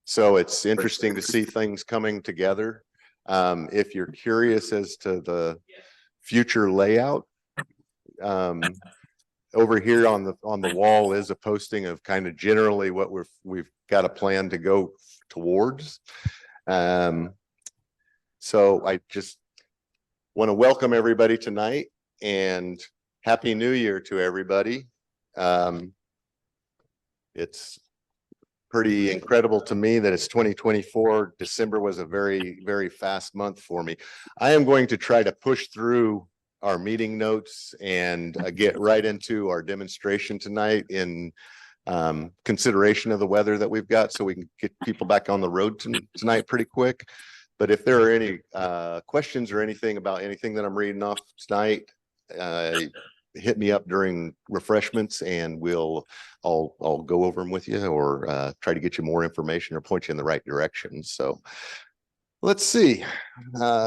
So it's interesting to see things coming together. If you're curious as to the future layout, over here on the wall is a posting of kind of generally what we've got a plan to go towards. So I just want to welcome everybody tonight and Happy New Year to everybody. It's pretty incredible to me that it's 2024. December was a very, very fast month for me. I am going to try to push through our meeting notes and get right into our demonstration tonight in consideration of the weather that we've got, so we can get people back on the road tonight pretty quick. But if there are any questions or anything about anything that I'm reading off tonight, hit me up during refreshments and I'll go over them with you, or try to get you more information or point you in the right direction. So let's see.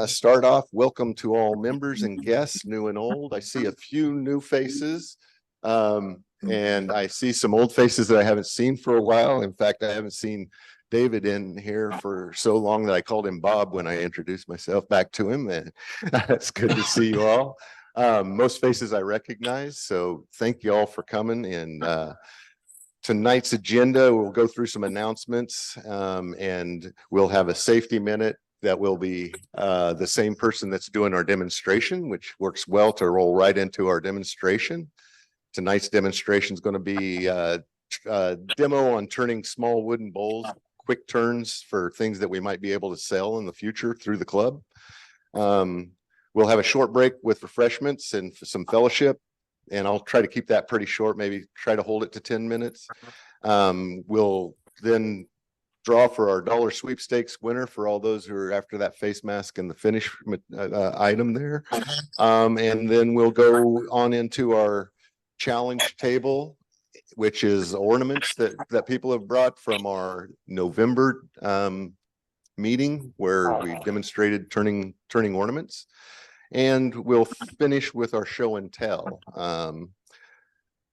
Start off. Welcome to all members and guests, new and old. I see a few new faces. And I see some old faces that I haven't seen for a while. In fact, I haven't seen David in here for so long that I called him Bob when I introduced myself back to him. And it's good to see you all. Most faces I recognize, so thank you all for coming. And tonight's agenda, we'll go through some announcements, and we'll have a safety minute that will be the same person that's doing our demonstration, which works well to roll right into our demonstration. Tonight's demonstration is going to be a demo on turning small wooden bowls, quick turns for things that we might be able to sell in the future through the club. We'll have a short break with refreshments and some fellowship, and I'll try to keep that pretty short, maybe try to hold it to 10 minutes. We'll then draw for our dollar sweepstakes winner for all those who are after that face mask and the finish item there. And then we'll go on into our challenge table, which is ornaments that people have brought from our November meeting where we demonstrated turning ornaments. And we'll finish with our show and tell.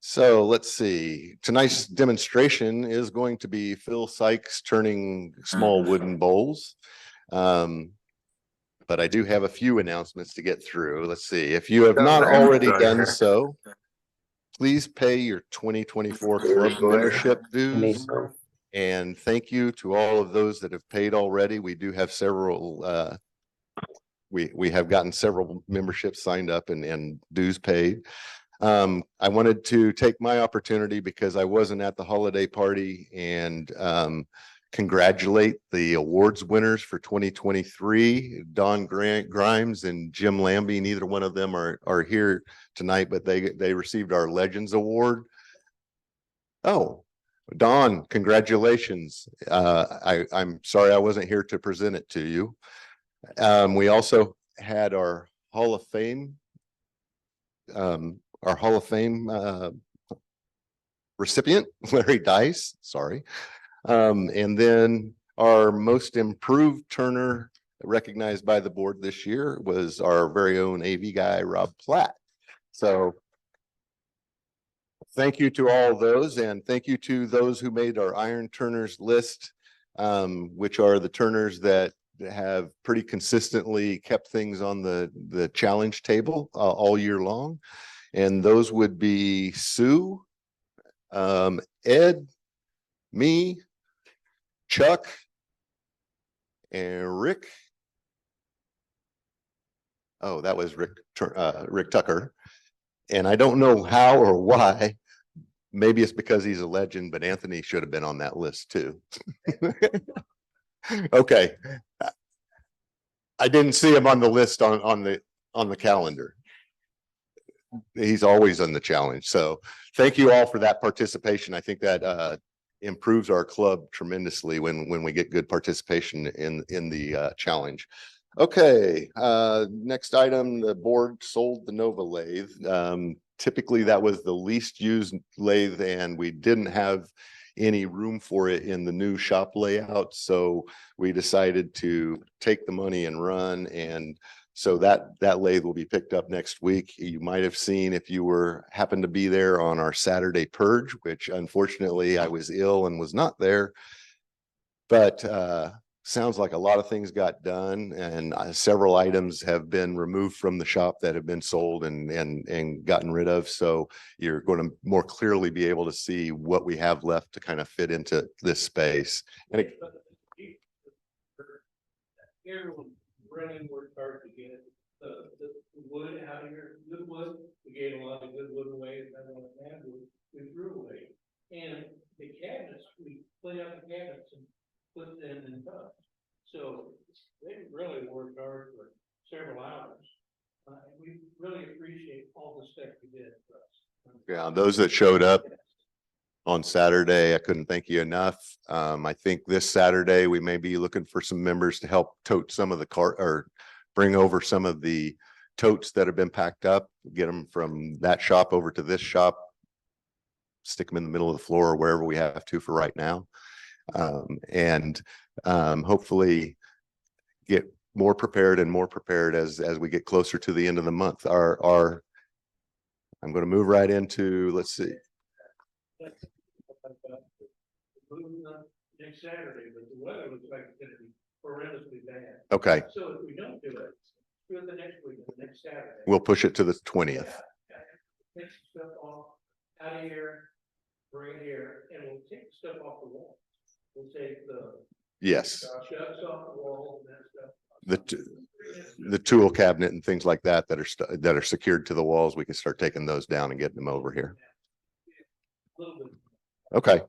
So let's see. Tonight's demonstration is going to be Phill Sikes turning small wooden bowls. But I do have a few announcements to get through. Let's see. If you have not already done so, please pay your 2024 club membership dues. And thank you to all of those that have paid already. We do have several we have gotten several memberships signed up and dues paid. I wanted to take my opportunity because I wasn't at the holiday party and congratulate the awards winners for 2023, Don Grimes and Jim Lambie. Neither one of them are here tonight, but they received our Legends Award. Oh, Don, congratulations. I'm sorry I wasn't here to present it to you. We also had our Hall of Fame, recipient, Larry Dice, sorry. And then our most improved turner recognized by the board this year was our very own AV guy, Rob Platt. So thank you to all those, and thank you to those who made our Iron Turners list, which are the turners that have pretty consistently kept things on the challenge table all year long. And those would be Sue, Ed, me, Chuck, and Rick. Oh, that was Rick Tucker. And I don't know how or why. Maybe it's because he's a legend, but Anthony should have been on that list too. Okay. I didn't see him on the list on the calendar. He's always on the challenge. So thank you all for that participation. I think that improves our club tremendously when we get good participation in the challenge. Okay, next item, the board sold the Nova lathe. Typically that was the least used lathe and we didn't have any room for it in the new shop layout. So we decided to take the money and run. And so that lathe will be picked up next week. You might have seen, if you happened to be there on our Saturday purge, which unfortunately I was ill and was not there. but sounds like a lot of things got done, and several items have been removed from the shop that have been sold and gotten rid of. So you're going to more clearly be able to see what we have left to kind of fit into this space. And everyone really worked hard to get the wood out of here, good wood. We gave a lot of good wood away, and then when bad wood, we threw away. And the cabinets, we cleaned out the cabinets and put them in tubs. So they really worked hard for several hours. And we really appreciate all the stuff you did for us. yeah, those that showed up on Saturday, I couldn't thank you enough. I think this Saturday we may be looking for some members to help tote some of the cart or bring over some of the totes that have been packed up, get them from that shop over to this shop, stick them in the middle of the floor or wherever we have to for right now. Hopefully get more prepared as we get closer to the end of the month. I'm going to move right into, let's see. Next Saturday, but the weather looks like it's going to be horrendously bad. Okay. So if we don't do it, do it the next week, the next Saturday. We'll push it to the 20th. Yeah. Take stuff off out of here, bring it here, and we'll take stuff off the wall. We'll take the yes shuts off the wall and that stuff. The tool cabinet and things like that that are secured to the walls. We can start taking those down and getting them over here. A little bit. Okay.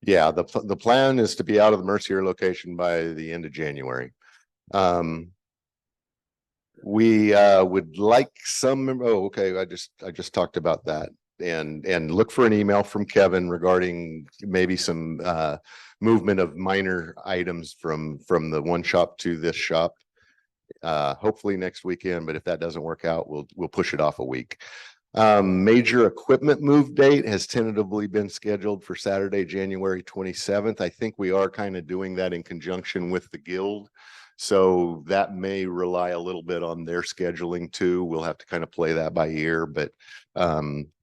Yeah, the plan is to be out of the Mercier location by the end of January. We would like some. Oh, okay. I just talked about that, and look for an email from Kevin regarding maybe some movement of minor items from the one shop to this shop. Hopefully next weekend, but if that doesn't work out, we'll push it off a week. Major equipment move date has tentatively been scheduled for Saturday, January 27th. I think we are kind of doing that in conjunction with the guild. So that may rely a little bit on their scheduling too. We'll have to kind of play that by ear, but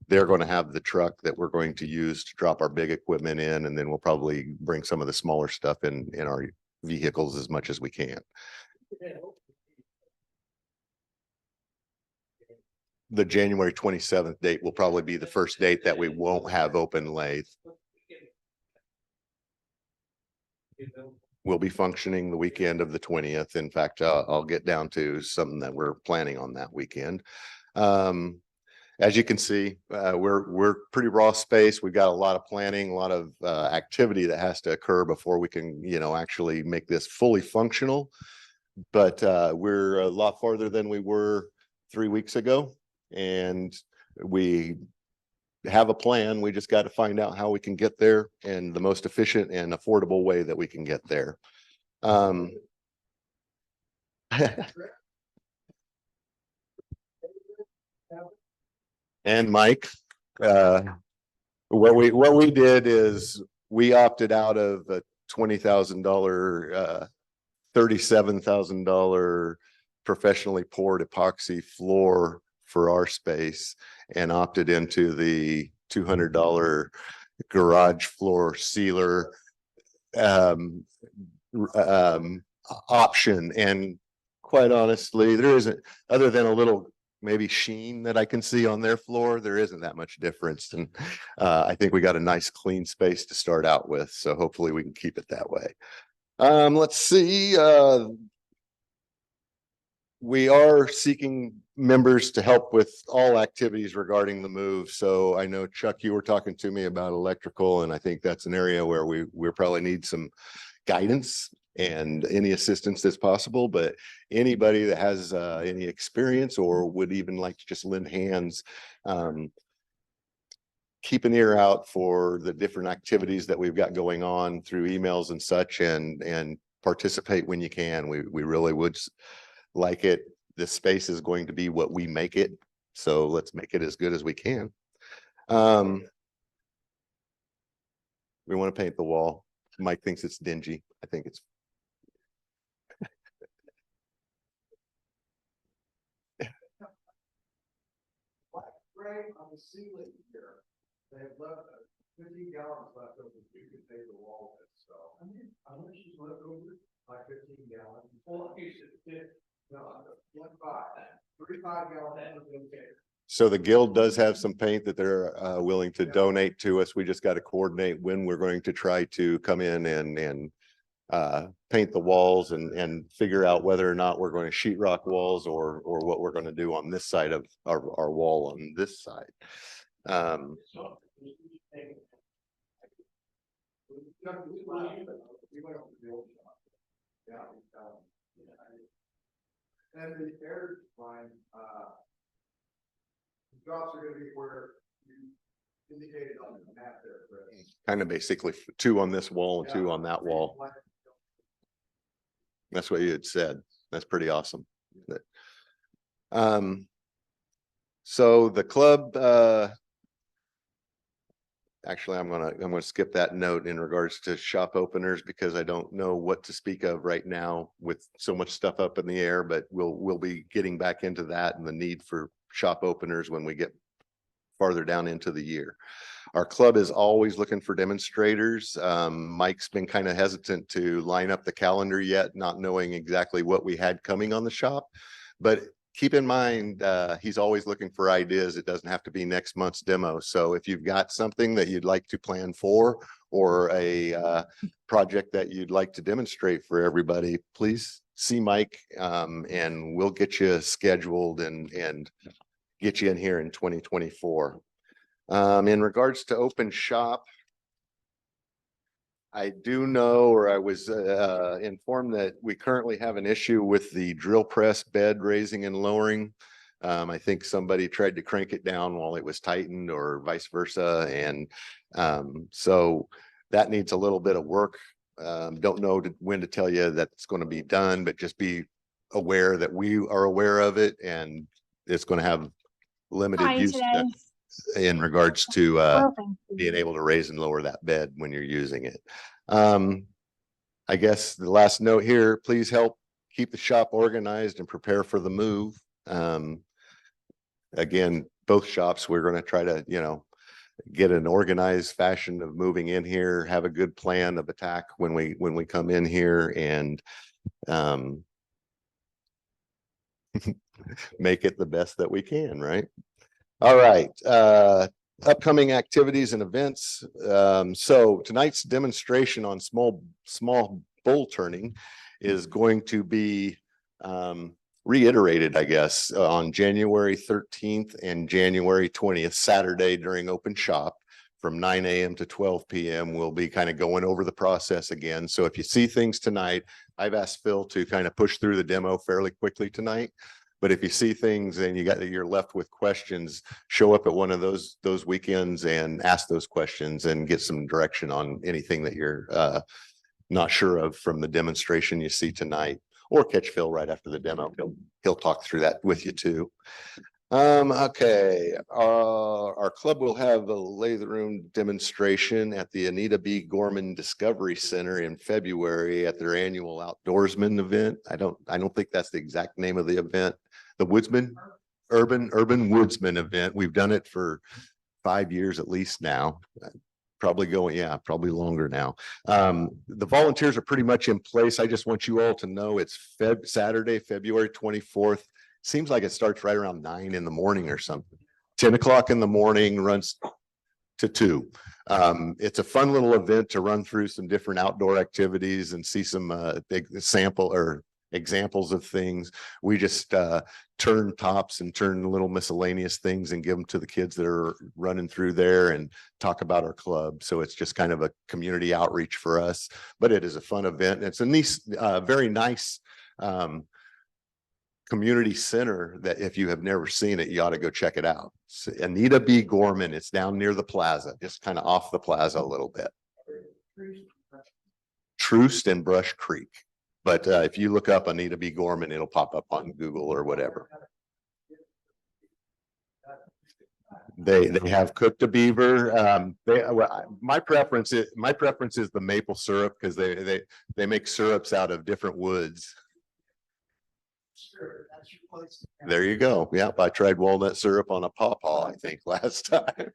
they're going to have the truck that we're going to use to drop our big equipment in, and then we'll probably bring some of the smaller stuff in our vehicles as much as we can. The January 27th date will probably be the first date that we won't have open lathe. We'll be functioning the weekend of the 20th. In fact, I'll get down to something that we're planning on that weekend. As you can see, we're pretty raw space. We've got a lot of planning, a lot of activity that has to occur before we can, actually make this fully functional. But we're a lot farther than we were 3 weeks ago. And we have a plan. We just got to find out how we can get there and the most efficient and affordable way that we can get there. And Mike, what we did is we opted out of a $20,000, $37,000 professionally poured epoxy floor for our space and opted into the $200 garage floor sealer option. And quite honestly, there isn't, other than a little maybe sheen that I can see on their floor, there isn't that much difference. And I think we got a nice clean space to start out with. So hopefully we can keep it that way. Let's see. We are seeking members to help with all activities regarding the move. So I know, Chuck, you were talking to me about electrical, and I think that's an area where we probably need some guidance and any assistance that's possible. But anybody that has any experience or would even like to just lend hands, keep an ear out for the different activities that we've got going on through emails and such, and participate when you can. We really would like it. This space is going to be what we make it, so let's make it as good as we can. We want to paint the wall. Mike thinks it's dingy. I think it's black gray on the ceiling here. They have left 15 gallons left over, you could pay the wall, so. How much is left over? Like 15 gallons. Well, you said, No, 35 gallons. Okay. So the guild does have some paint that they're willing to donate to us. We just got to coordinate when we're going to try to come in and paint the walls and figure out whether or not we're going to sheetrock walls or what we're going to do on this side of our wall on this side. And the air line, jobs are gonna be where you indicated on the map there, Chris. Kind of basically 2 on this wall and 2 on that wall. That's what you had said. That's pretty awesome. So the club, actually, I'm gonna skip that note in regards to shop openers because I don't know what to speak of right now with so much stuff up in the air, but we'll be getting back into that and the need for shop openers when we get farther down into the year. Our club is always looking for demonstrators. Mike's been kind of hesitant to line up the calendar yet, not knowing exactly what we had coming on the shop, but keep in mind, he's always looking for ideas. It doesn't have to be next month's demo. So if you've got something that you'd like to plan for or a project that you'd like to demonstrate for everybody, please see Mike and we'll get you scheduled and get you in here in 2024. In regards to open shop, I do know, or I was informed that we currently have an issue with the drill press bed raising and lowering. I think somebody tried to crank it down while it was tightened or vice versa. And so that needs a little bit of work. Don't know when to tell you that it's going to be done, but just be aware that we are aware of it and it's going to have limited use in regards to being able to raise and lower that bed when you're using it. I guess the last note here, please help keep the shop organized and prepare for the move. Again, both shops, we're going to try to, get an organized fashion of moving in here, have a good plan of attack when we come in here and make it the best that we can, right? All right. Upcoming activities and events. So tonight's demonstration on small bull turning is going to be reiterated, I guess, on January 13th and January 20th, Saturday during open shop from 9 a.m. to 12 p.m. We'll be kind of going over the process again. So if you see things tonight, I've asked Phil to kind of push through the demo fairly quickly tonight. But if you see things and you're left with questions, show up at one of those weekends and ask those questions and get some direction on anything that you're not sure of from the demonstration you see tonight, or catch Phil right after the demo. He'll talk through that with you too. Okay, our club will have a lathe room demonstration at the Anita B. Gorman Discovery Center in February at their annual outdoorsman event. I don't think that's the exact name of the event. The Woodsman, Urban Woodsman event. We've done it for 5 years at least now. Probably probably longer now. The volunteers are pretty much in place. I just want you all to know it's Saturday, February 24th. Seems like it starts right around 9 in the morning or something. 10 o'clock in the morning, runs to 2. It's a fun little event to run through some different outdoor activities and see some big sample or examples of things. We just turn tops and turn little miscellaneous things and give them to the kids that are running through there and talk about our club. So it's just kind of a community outreach for us, but it is a fun event. It's a nice, very nice community center that if you have never seen it, you ought to go check it out. It's Anita B. Gorman. It's down near the plaza, just kind of off the plaza a little bit. Troost and Brush Creek. But if you look up Anita B. Gorman, it'll pop up on Google or whatever. They have cooked a beaver. My preference is the maple syrup because they make syrups out of different woods. Sure, that's your place. There you go. Yep, I tried walnut syrup on a pawpaw, I think, last time.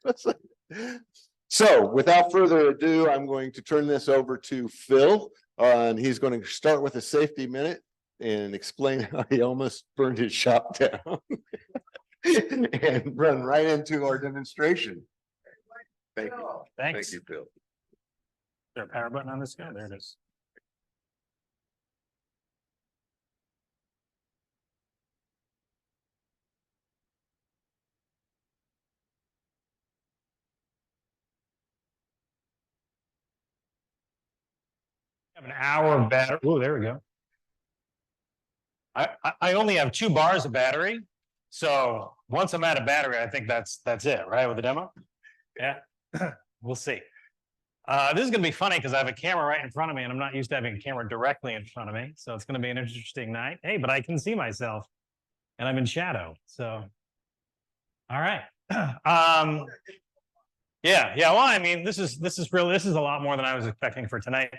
So without further ado, I'm going to turn this over to Phil, and he's going to start with a safety minute and explain how he almost burned his shop down and run right into our demonstration. Thank you. Thanks. Thank you, Phil. Is there a power button on this guy? There it is. Have an hour of battery. Oh, there we go. I only have 2 bars of battery. So once I'm out of battery, I think that's it, right? With the demo? Yeah. We'll see. This is gonna be funny because I have a camera right in front of me and I'm not used to having a camera directly in front of me. So it's gonna be an interesting night. Hey, but I can see myself and I'm in shadow. So all right. Yeah, well, I mean, this is a lot more than I was expecting for tonight.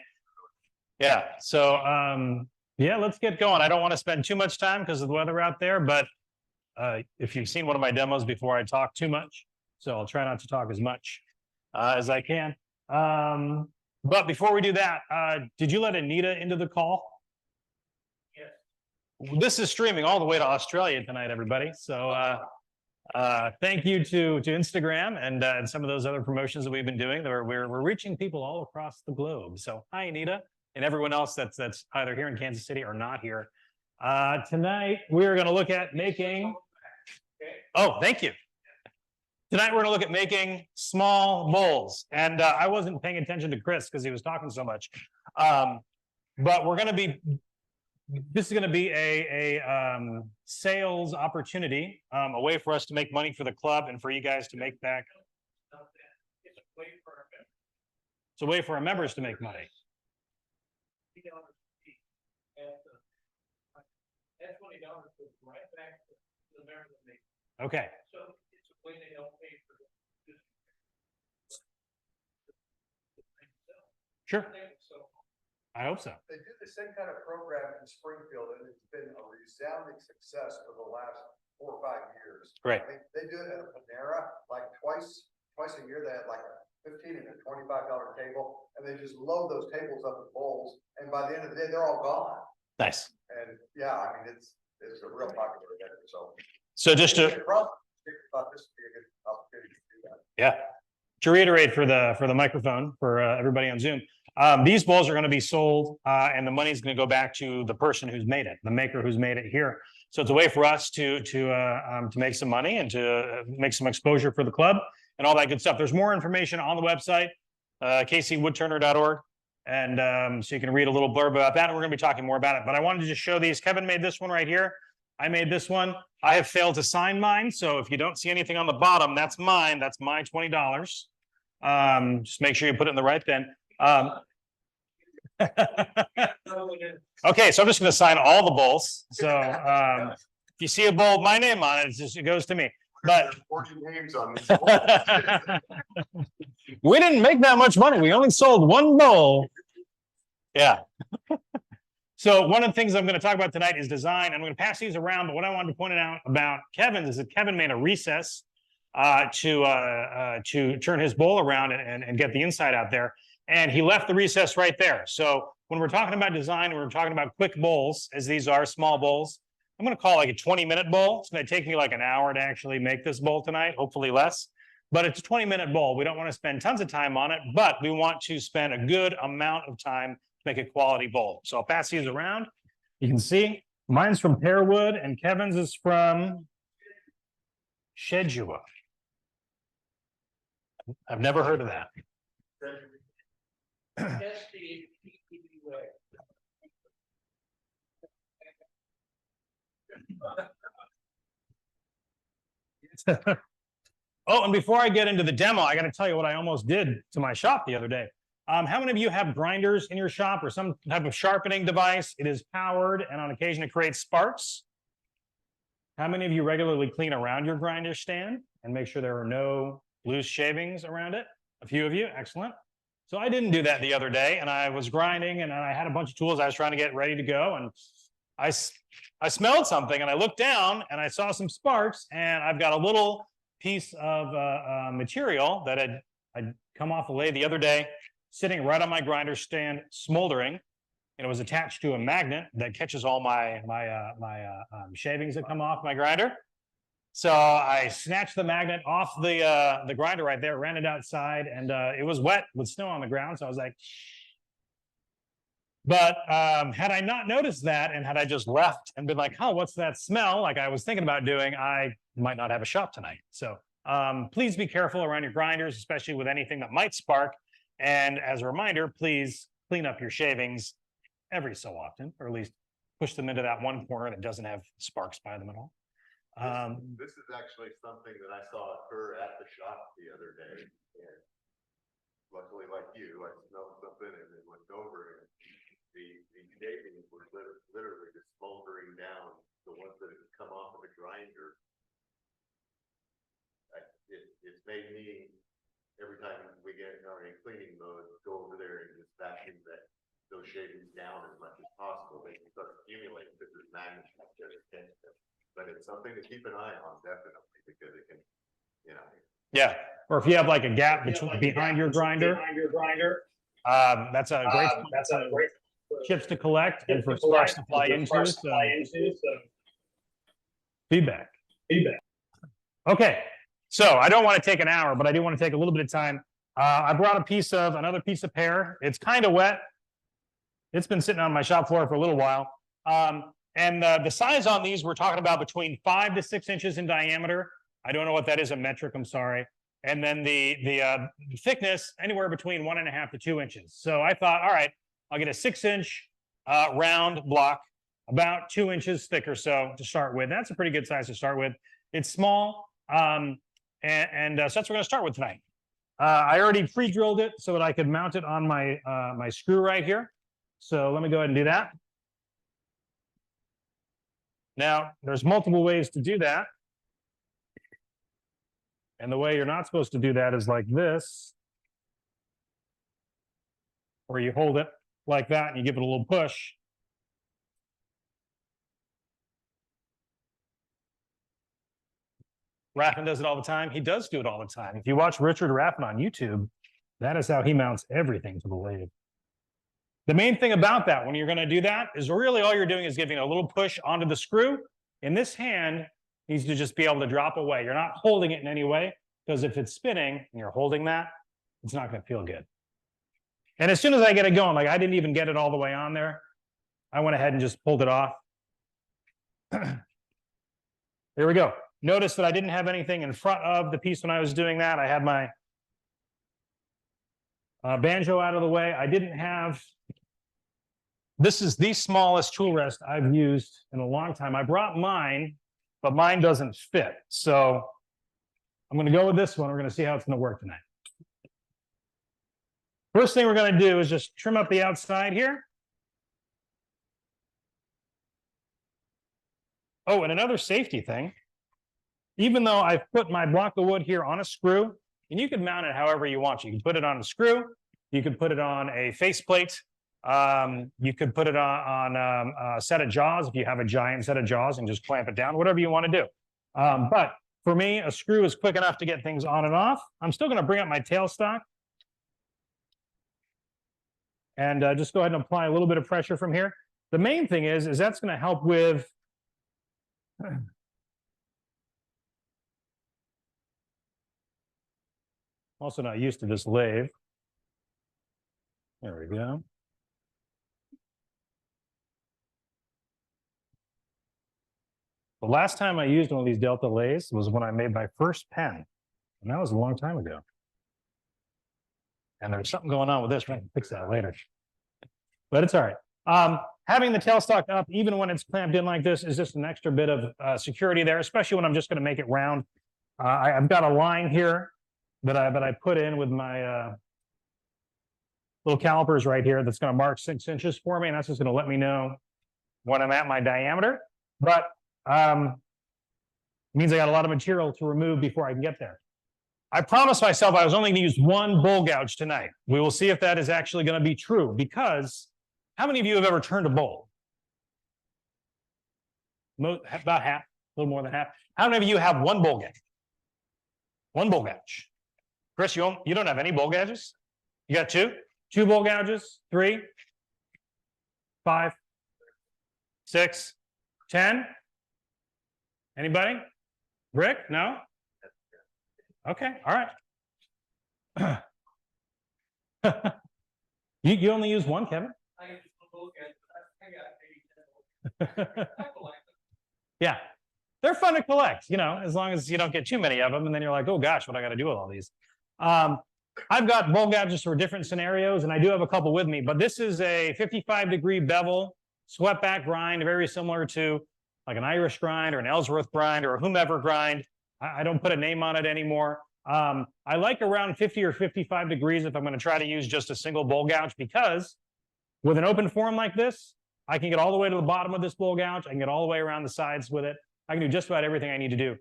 Yeah, so yeah, let's get going. I don't want to spend too much time because of the weather out there, but if you've seen one of my demos before, I talk too much. So I'll try not to talk as much as I can. But before we do that, did you let Anita into the call? Yes. This is streaming all the way to Australia tonight, everybody. So thank you to Instagram and some of those other promotions that we've been doing. We're reaching people all across the globe. So hi, Anita, and everyone else that's either here in Kansas City or not here. Tonight we're going to look at making. Oh, thank you. Tonight we're going to look at making small bowls, and I wasn't paying attention to Chris because he was talking so much. But we're going to be. This is going to be a sales opportunity, a way for us to make money for the club and for you guys to make back. It's a way for our members to make money. That's $20 goes right back to the members that make. Okay. So it's a way they don't pay for the. Sure. So I hope so. They do the same kind of program in Springfield, and it's been a resounding success for the last 4 or 5 years. Great. They do it at Panera, like twice a year. They have like a $15 and a $25 table, and they just load those tables up with bowls, and by the end of the day, they're all gone. Nice. And yeah, I mean, it's a real popular event, So just to thought this would be a good opportunity to do that. Yeah. To reiterate for the microphone for everybody on Zoom, these bowls are going to be sold and the money is going to go back to the person who's made it, the maker who's made it here. So it's a way for us to make some money and to make some exposure for the club and all that good stuff. There's more information on the website, KCWoodturner.org. And so you can read a little blurb about that. And we're going to be talking more about it. But I wanted to just show these. Kevin made this one right here. I made this one. I have failed to sign mine. So if you don't see anything on the bottom, that's mine. That's my $20. Just make sure you put it in the right bin. Okay, so I'm just going to sign all the bowls. So if you see a bowl with my name on it, it goes to me. But 40 names on this. we didn't make that much money. We only sold 1 bowl. Yeah. So one of the things I'm going to talk about tonight is design. I'm going to pass these around, but what I wanted to point out about Kevin's is that Kevin made a recess to turn his bowl around and get the inside out there. And he left the recess right there. So when we're talking about design, we're talking about quick bowls, as these are small bowls. I'm going to call it like a 20-minute bowl. It's going to take me like an hour to actually make this bowl tonight, hopefully less. But it's a 20-minute bowl. We don't want to spend tons of time on it, but we want to spend a good amount of time to make a quality bowl. So I'll pass these around. You can see mine's from Pearwood and Kevin's is from Shedua. I've never heard of that. that's the easy way. Oh, and before I get into the demo, I got to tell you what I almost did to my shop the other day. How many of you have grinders in your shop or some type of sharpening device? It is powered and on occasion it creates sparks. How many of you regularly clean around your grinder stand and make sure there are no loose shavings around it? A few of you, excellent. So I didn't do that the other day, and I was grinding and I had a bunch of tools I was trying to get ready to go, and I smelled something and I looked down and I saw some sparks, and I've got a little piece of material that I'd come off the lathe the other day, sitting right on my grinder stand, smoldering, and it was attached to a magnet that catches all my shavings that come off my grinder. So I snatched the magnet off the grinder right there, ran it outside, and it was wet with snow on the ground. So I was like, but had I not noticed that, and had I just left and been like, oh, what's that smell? Like I was thinking about doing, I might not have a shop tonight. So please be careful around your grinders, especially with anything that might spark. And as a reminder, please clean up your shavings every so often, or at least push them into that one corner that doesn't have sparks by them at all. This is actually something that I saw occur at the shop the other day. And luckily, like you, I smelled something and then looked over, and the shavings were literally just smoldering down, the ones that had come off of the grinder. It's made me, every time we get in our cleaning mode, go over there and just vacuum those shavings down as much as possible. They can start accumulating because there's magnets that catch them. But it's something to keep an eye on, definitely, because it can, you know. Yeah, or if you have like a gap behind your grinder, that's a great chips to collect and for sparks to fly into. Feedback. Okay, so I don't want to take an hour, but I do want to take a little bit of time. I brought another piece of pear. It's kind of wet. It's been sitting on my shop floor for a little while. And the size on these, we're talking about between 5 to 6 inches in diameter. I don't know what that is in metric, I'm sorry. And then the thickness, anywhere between 1.5 to 2 inches. So I thought, all right, I'll get a 6-inch round block, about 2 inches thick or so to start with. That's a pretty good size to start with. It's small, so that's what we're gonna start with tonight. I already pre-drilled it so that I could mount it on my, my screw right here. So let me go ahead and do that. Now, there's multiple ways to do that. And the way you're not supposed to do that is like this, where you hold it like that and you give it a little push. Raffin does it all the time. He does do it all the time. If you watch Richard Raffin on YouTube, that is how he mounts everything to the lathe. The main thing about that, when you're going to do that, is really all you're doing is giving a little push onto the screw. And this hand needs to just be able to drop away. You're not holding it in any way, because if it's spinning and you're holding that, it's not going to feel good. And as soon as I get it going, like I didn't even get it all the way on there, I went ahead and just pulled it off. There we go. Notice that I didn't have anything in front of the piece when I was doing that. I had my banjo out of the way. I didn't have... This is the smallest tool rest I've used in a long time. I brought mine, but mine doesn't fit. So I'm going to go with this one. We're going to see how it's going to work tonight. First thing we're going to do is just trim up the outside here. Oh, and another safety thing. Even though I've put my block of wood here on a screw, and you can mount it however you want. You can put it on a screw. You can put it on a faceplate. You could put it on a set of jaws if you have a giant set of jaws and just clamp it down, whatever you want to do. But for me, a screw is quick enough to get things on and off. I'm still going to bring up my tailstock and just go ahead and apply a little bit of pressure from here. The main thing is that's going to help with also not used to this lathe. There we go. The last time I used one of these Delta lathes was when I made my first pen, and that was a long time ago. And there's something going on with this. We're going to fix that later. But it's all right. Having the tailstock up, even when it's clamped in like this, is just an extra bit of security there, especially when I'm just going to make it round. I've got a line here that I put in with my little calipers right here that's going to mark 6 inches for me, and that's just going to let me know when I'm at my diameter. But it means I got a lot of material to remove before I can get there. I promised myself I was only going to use one bowl gouge tonight. We will see if that is actually going to be true, because how many of you have ever turned a bowl? About half, a little more than half. How many of you have one bowl gouge? One bowl gouge. Chris, you don't have any bowl gouges? You got two? Two bowl gouges? 3, 5, 6, 10? Anybody? Rick? No? Okay, all right. You only use one, Kevin? I just look at, I got 80. I collect them. Yeah, they're fun to collect, as long as you don't get too many of them, and then you're like, oh gosh, what I got to do with all these? I've got bowl gouges for different scenarios, and I do have a couple with me, but this is a 55-degree bevel swept back grind, very similar to like an Irish grind or an Ellsworth grind or a whomever grind. I don't put a name on it anymore. I like around 50 or 55 degrees if I'm going to try to use just a single bowl gouge, because with an open form like this, I can get all the way to the bottom of this bowl gouge. I can get all the way around the sides with it. I can do just about everything I need to do.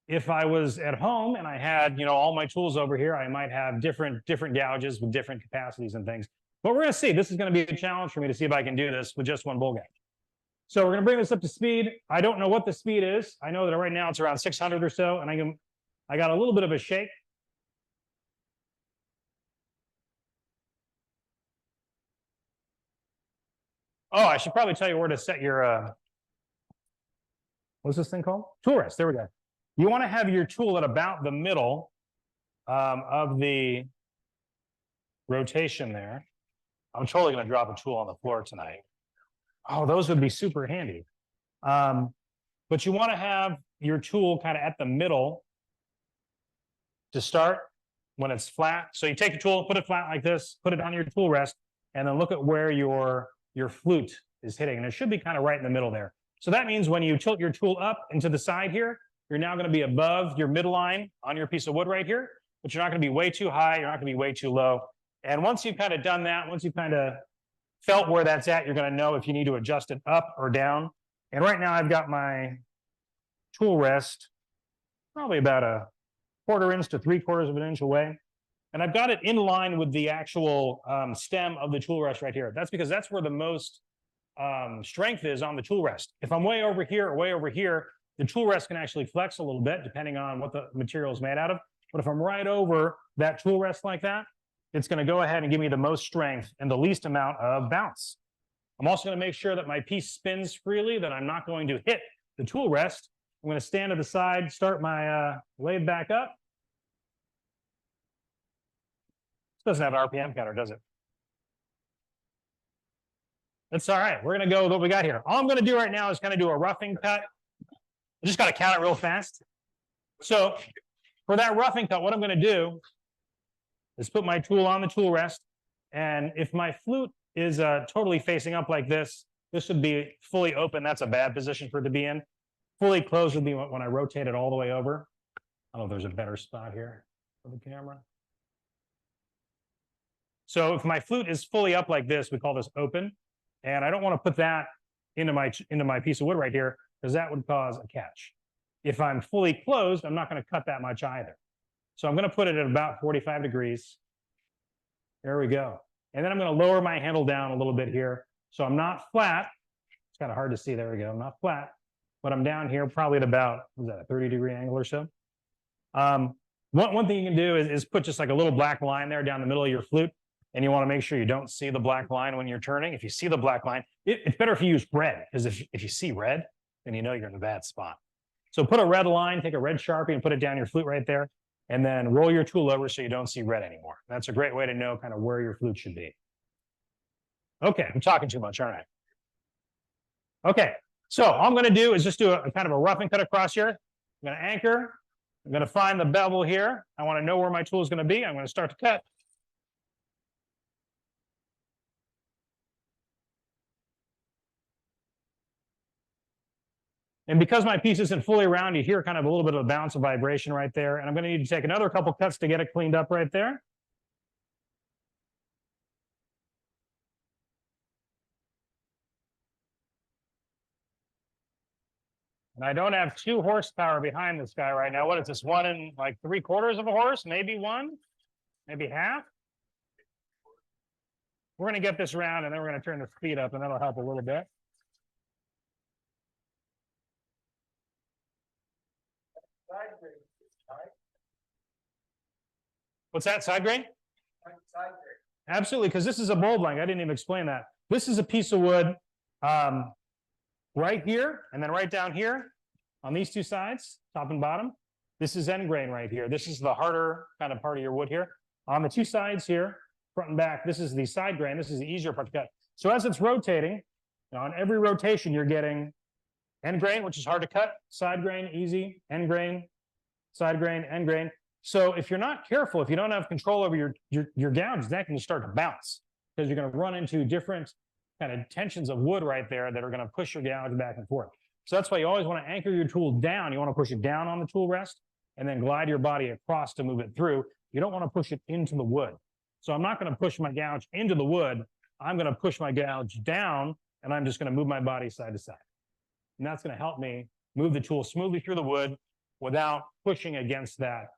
If I was at home and I had, all my tools over here, I might have different gouges with different capacities and things. But we're going to see. This is going to be a challenge for me to see if I can do this with just one bowl gouge. So we're going to bring this up to speed. I don't know what the speed is. I know that right now it's around 600 or so, and I got a little bit of a shake. Oh, I should probably tell you where to set your, what's this thing called? Tool rest. There we go. You want to have your tool at about the middle of the rotation there. I'm totally going to drop a tool on the floor tonight. Oh, those would be super handy. But you want to have your tool kind of at the middle to start when it's flat. So you take your tool, put it flat like this, put it on your tool rest, and then look at where your flute is hitting. And it should be kind of right in the middle there. So that means when you tilt your tool up and to the side here, you're now going to be above your midline on your piece of wood right here, but you're not going to be way too high. You're not going to be way too low. And once you've kind of done that, once you've kind of felt where that's at, you're going to know if you need to adjust it up or down. And right now I've got my tool rest probably about a 1/4 inch to 3/4 of an inch away. And I've got it in line with the actual stem of the tool rest right here. That's because that's where the most strength is on the tool rest. If I'm way over here or way over here, the tool rest can actually flex a little bit depending on what the material is made out of. But if I'm right over that tool rest like that, it's going to go ahead and give me the most strength and the least amount of bounce. I'm also going to make sure that my piece spins freely, that I'm not going to hit the tool rest. I'm going to stand to the side, start my lathe back up. This doesn't have an RPM counter, does it? That's all right. We're going to go with what we got here. All I'm going to do right now is kind of do a roughing cut. I just got to count it real fast. So for that roughing cut, what I'm going to do is put my tool on the tool rest. And if my flute is totally facing up like this, this would be fully open. That's a bad position for it to be in. Fully closed would be when I rotate it all the way over. I don't know if there's a better spot here for the camera. So if my flute is fully up like this, we call this open. And I don't want to put that into my piece of wood right here, because that would cause a catch. If I'm fully closed, I'm not going to cut that much either. So I'm going to put it at about 45 degrees. There we go. And then I'm going to lower my handle down a little bit here. So I'm not flat. It's kind of hard to see. There we go. I'm not flat, but I'm down here probably at about, what is that, a 30-degree angle or so. One thing you can do is put just like a little black line there down the middle of your flute. And you want to make sure you don't see the black line when you're turning. If you see the black line, it's better if you use red, because if you see red, then you know you're in a bad spot. So put a red line, take a red Sharpie and put it down your flute right there, and then roll your tool over so you don't see red anymore. That's a great way to know kind of where your flute should be. Okay, I'm talking too much, aren't I? Okay, so all I'm going to do is just do a kind of a rough and cut across here. I'm going to anchor. I'm going to find the bevel here. I want to know where my tool is going to be. I'm going to start to cut. And because my piece isn't fully round, you hear kind of a little bit of a bounce of vibration right there. And I'm going to need to take another couple cuts to get it cleaned up right there. And I don't have 2 horsepower behind this guy right now. What is this, 1 and like 3/4 of a horse? Maybe 1, maybe half. We're going to get this round and then we're going to turn the speed up, and that'll help a little bit. What's that, side grain? Side grain. Absolutely, because this is a bowl blank. I didn't even explain that. This is a piece of wood right here, and then right down here on these two sides, top and bottom. This is end grain right here. This is the harder kind of part of your wood here. On the two sides here, front and back, this is the side grain. This is the easier part to cut. So as it's rotating, on every rotation, you're getting end grain, which is hard to cut, side grain, easy, end grain, side grain, end grain. So if you're not careful, if you don't have control over your gouge, that can start to bounce because you're going to run into different kind of tensions of wood right there that are going to push your gouge back and forth. So that's why you always want to anchor your tool down. You want to push it down on the tool rest and then glide your body across to move it through. You don't want to push it into the wood. So I'm not going to push my gouge into the wood. I'm going to push my gouge down and I'm just going to move my body side to side. And that's going to help me move the tool smoothly through the wood without pushing against that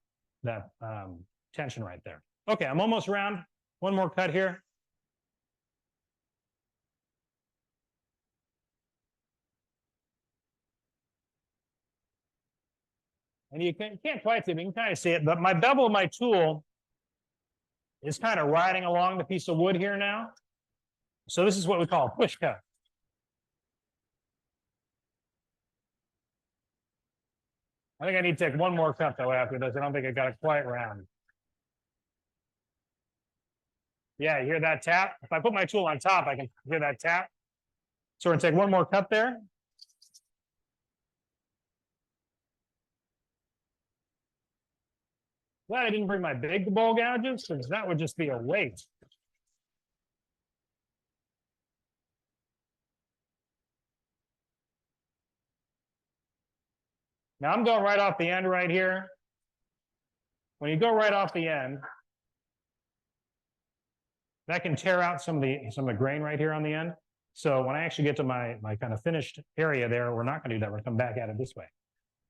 tension right there. Okay, I'm almost around. One more cut here. And you can't quite see it, but you can kind of see it, but my bevel of my tool is kind of riding along the piece of wood here now. So this is what we call a push cut. I think I need to take one more cut though after this. I don't think I got it quite round. Yeah, you hear that tap? If I put my tool on top, I can hear that tap. So we're gonna take one more cut there. Glad I didn't bring my big bowl gouges because that would just be a waste. Now I'm going right off the end right here. When you go right off the end, that can tear out some of the grain right here on the end. So when I actually get to my kind of finished area there, we're not going to do that. We're going to come back at it this way.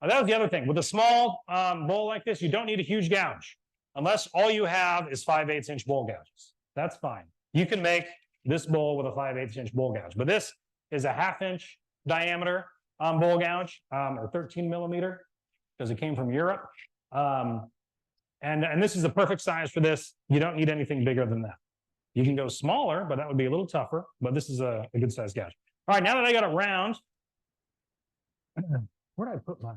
Now, that was the other thing. With a small bowl like this, you don't need a huge gouge unless all you have is 5/8 inch bowl gouges. That's fine. You can make this bowl with a 5/8 inch bowl gouge, but this is a 1/2 inch diameter bowl gouge or 13 millimeter because it came from Europe. And this is the perfect size for this. You don't need anything bigger than that. You can go smaller, but that would be a little tougher, but this is a good size gouge. All right, now that I got it round, where did I put my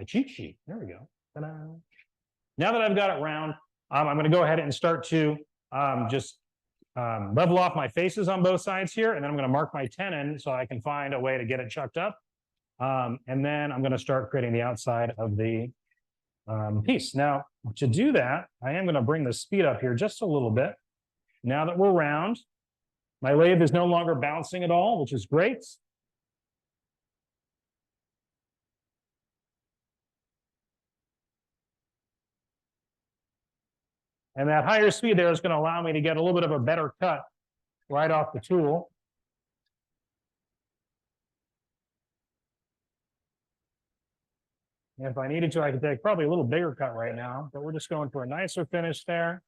cheat sheet? There we go. Ta-da. Now that I've got it round, I'm going to go ahead and start to just level off my faces on both sides here, and then I'm going to mark my tenon so I can find a way to get it chucked up. And then I'm going to start creating the outside of the piece. Now, to do that, I am going to bring the speed up here just a little bit. Now that we're round, my lathe is no longer bouncing at all, which is great. And that higher speed there is going to allow me to get a little bit of a better cut right off the tool. And if I needed to, I could take probably a little bigger cut right now, but we're just going for a nicer finish there.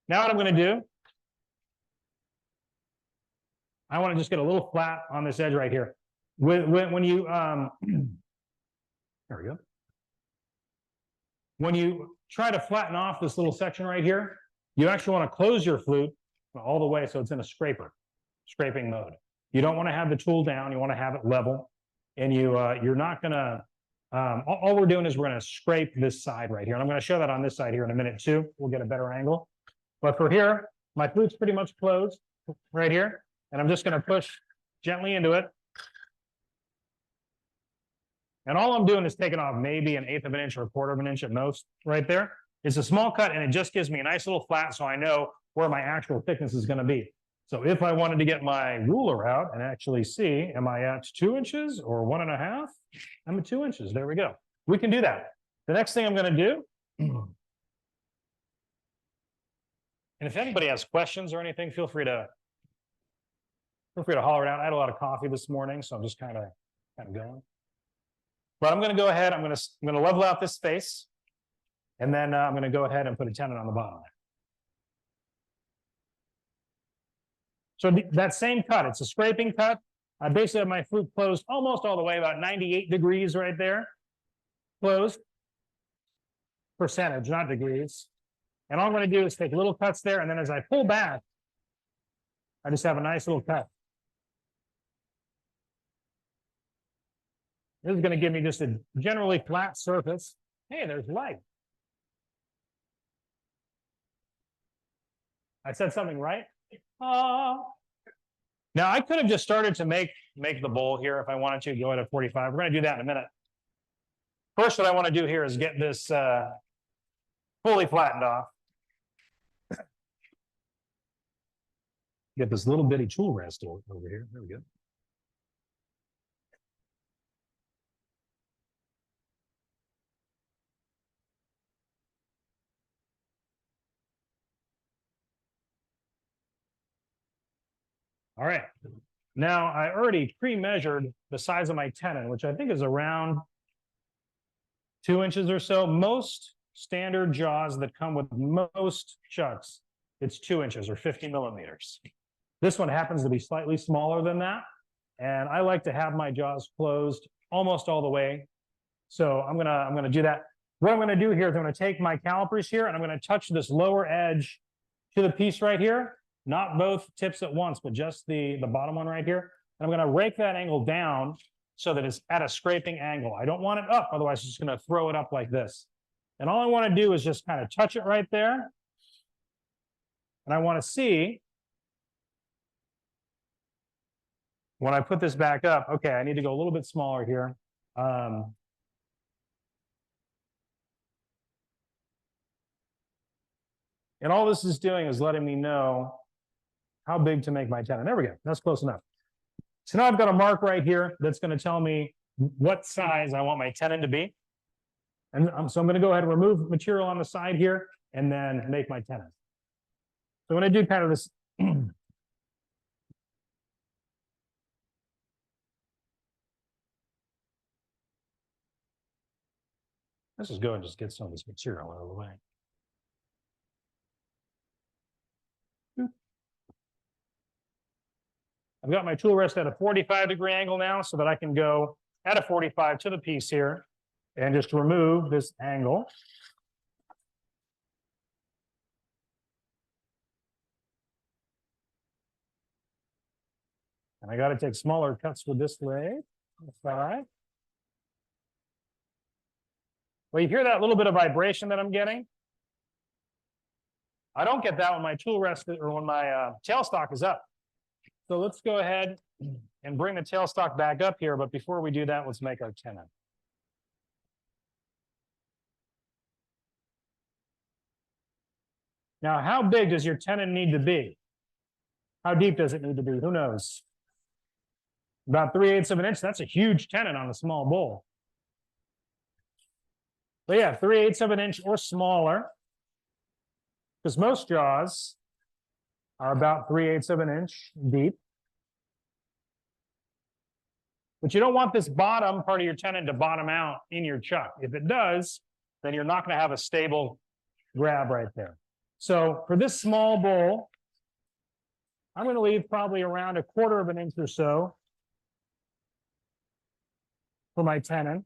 Now what I'm going to do, I want to just get a little flat on this edge right here. When you, there we go. When you try to flatten off this little section right here, you actually want to close your flute all the way so it's in a scraping mode. You don't want to have the tool down. You want to have it level. And you're not going to, all we're doing is we're going to scrape this side right here. And I'm going to show that on this side here in a minute too. We'll get a better angle. But for here, my flute's pretty much closed right here. And I'm just going to push gently into it. And all I'm doing is taking off maybe 1/8 of an inch or 1/4 of an inch at most right there. It's a small cut and it just gives me a nice little flat so I know where my actual thickness is going to be. So if I wanted to get my ruler out and actually see, am I at 2 inches or 1.5? I'm at 2 inches. There we go. We can do that. The next thing I'm going to do, and if anybody has questions or anything, feel free to holler it out. I had a lot of coffee this morning, so I'm just kind of going. But I'm going to go ahead. I'm going to level out this space, and then I'm going to go ahead and put a tenon on the bottom. So that same cut, it's a scraping cut. I basically have my flute closed almost all the way, about 98 degrees right there. Closed. Percentage, not degrees. And all I'm going to do is take little cuts there, and then as I pull back, I just have a nice little cut. This is going to give me just a generally flat surface. Hey, there's light. I said something right. Now I could have just started to make the bowl here if I wanted to go at a 45. We're going to do that in a minute. First, what I want to do here is get this fully flattened off. Get this little bitty tool rest over here. There we go. All right. Now I already pre-measured the size of my tenon, which I think is around 2 inches or so. Most standard jaws that come with most chucks, it's 2 inches or 50 millimeters. This one happens to be slightly smaller than that. And I like to have my jaws closed almost all the way. So I'm gonna do that. What I'm gonna do here is I'm gonna take my calipers here and I'm gonna touch this lower edge to the piece right here. Not both tips at once, but just the bottom one right here. And I'm gonna rake that angle down so that it's at a scraping angle. I don't want it up, otherwise it's just gonna throw it up like this. And all I wanna do is just kind of touch it right there. And I wanna see, when I put this back up, okay, I need to go a little bit smaller here. And all this is doing is letting me know how big to make my tenon. There we go, that's close enough. So now I've got a mark right here that's gonna tell me what size I want my tenon to be. And so I'm gonna go ahead and remove material on the side here and then make my tenon. So when I do kind of this, let's just go and just get some of this material out of the way. I've got my tool rest at a 45-degree angle now so that I can go at a 45 to the piece here and just remove this angle. And I got to take smaller cuts with this leg. That's all right. Well, you hear that little bit of vibration that I'm getting? I don't get that when my tool rest or when my tailstock is up. So let's go ahead and bring the tailstock back up here. But before we do that, let's make our tenon. Now, how big does your tenon need to be? How deep does it need to be? Who knows? About 3/8 of an inch. That's a huge tenon on a small bowl. But yeah, 3/8 of an inch or smaller. Because most jaws are about 3/8 of an inch deep. But you don't want this bottom part of your tenon to bottom out in your chuck. If it does, then you're not going to have a stable grab right there. So for this small bowl, I'm going to leave probably around 1/4 of an inch or so for my tenon.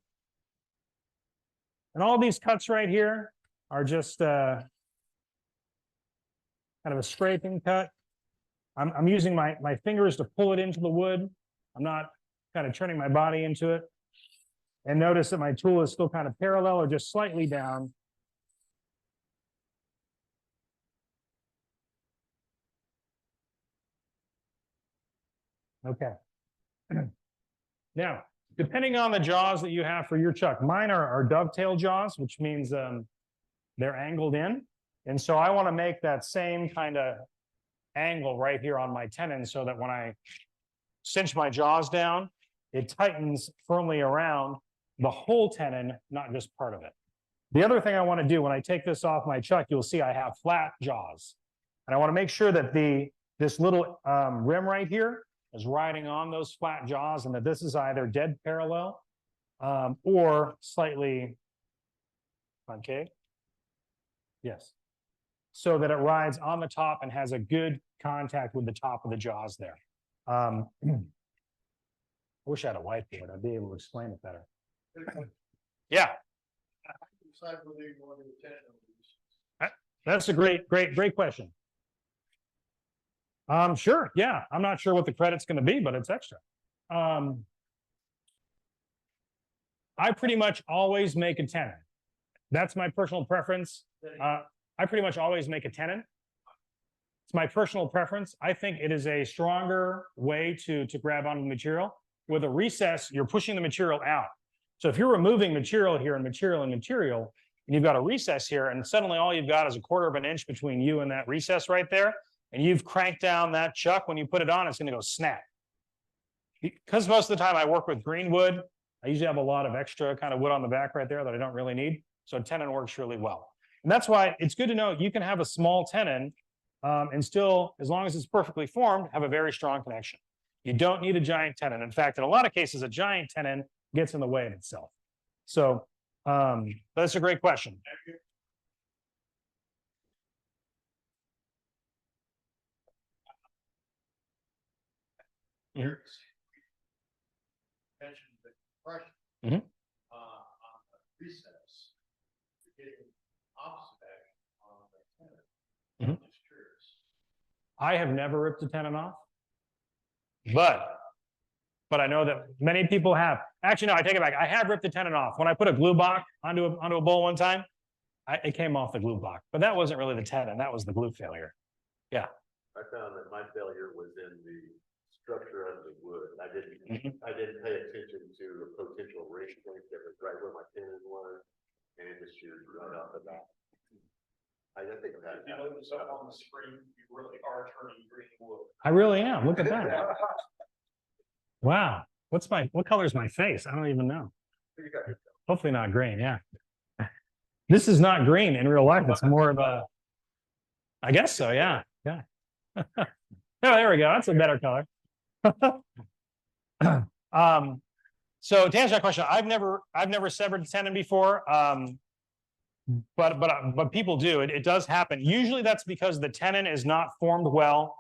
And all these cuts right here are just kind of a scraping cut. I'm using my fingers to pull it into the wood. I'm not kind of turning my body into it. And notice that my tool is still kind of parallel or just slightly down. Okay. Now, depending on the jaws that you have for your chuck, mine are dovetail jaws, which means they're angled in. And so I want to make that same kind of angle right here on my tenon so that when I cinch my jaws down, it tightens firmly around the whole tenon, not just part of it. The other thing I want to do when I take this off my chuck, you'll see I have flat jaws. And I want to make sure that this little rim right here is riding on those flat jaws and that this is either dead parallel or slightly concave. Yes. So that it rides on the top and has a good contact with the top of the jaws there. I wish I had a whiteboard. I'd be able to explain it better. Yeah, Decide whether you want to attend these. that's a great question. Sure, yeah. I'm not sure what the credit's going to be, but it's extra. I pretty much always make a tenant. That's my personal preference. I pretty much always make a tenant. It's my personal preference. I think it is a stronger way to grab onto the material. With a recess, you're pushing the material out. So if you're removing material here and material, and you've got a recess here, and suddenly all you've got is a 1/4 of an inch between you and that recess right there, and you've cranked down that chuck, when you put it on, it's going to go snap. Because most of the time I work with green wood, I usually have a lot of extra kind of wood on the back right there that I don't really need. So a tenon works really well. And that's why it's good to know you can have a small tenon and still, as long as it's perfectly formed, have a very strong connection. You don't need a giant tenon. In fact, in a lot of cases, a giant tenon gets in the way of itself. So that's a great question. Mentioned the compression. Mhm. On the recess, getting opposite action on the tenon. Mhm. I'm just curious. I have never ripped a tenon off, but I know that many people have. Actually, no, I take it back. I have ripped a tenon off. When I put a glue block onto a bowl one time, it came off the glue block, but that wasn't really the tenon. That was the glue failure. Yeah. I found that my failure was in the structure of the wood. I Mhm. didn't pay attention to the potential ring point that was right where my tenon was, and it just sheared right off the bat. I think that. You notice up on the screen, you really are turning green wood. I really am. Look at that. Wow. What color is my face? I don't even know. Hopefully not green. Yeah. This is not green in real life. It's more of a, I guess so. Yeah. Yeah. Oh, there we go. That's a better color. So to answer that question, I've never severed a tenon before. But people do. It does happen. Usually that's because the tenon is not formed well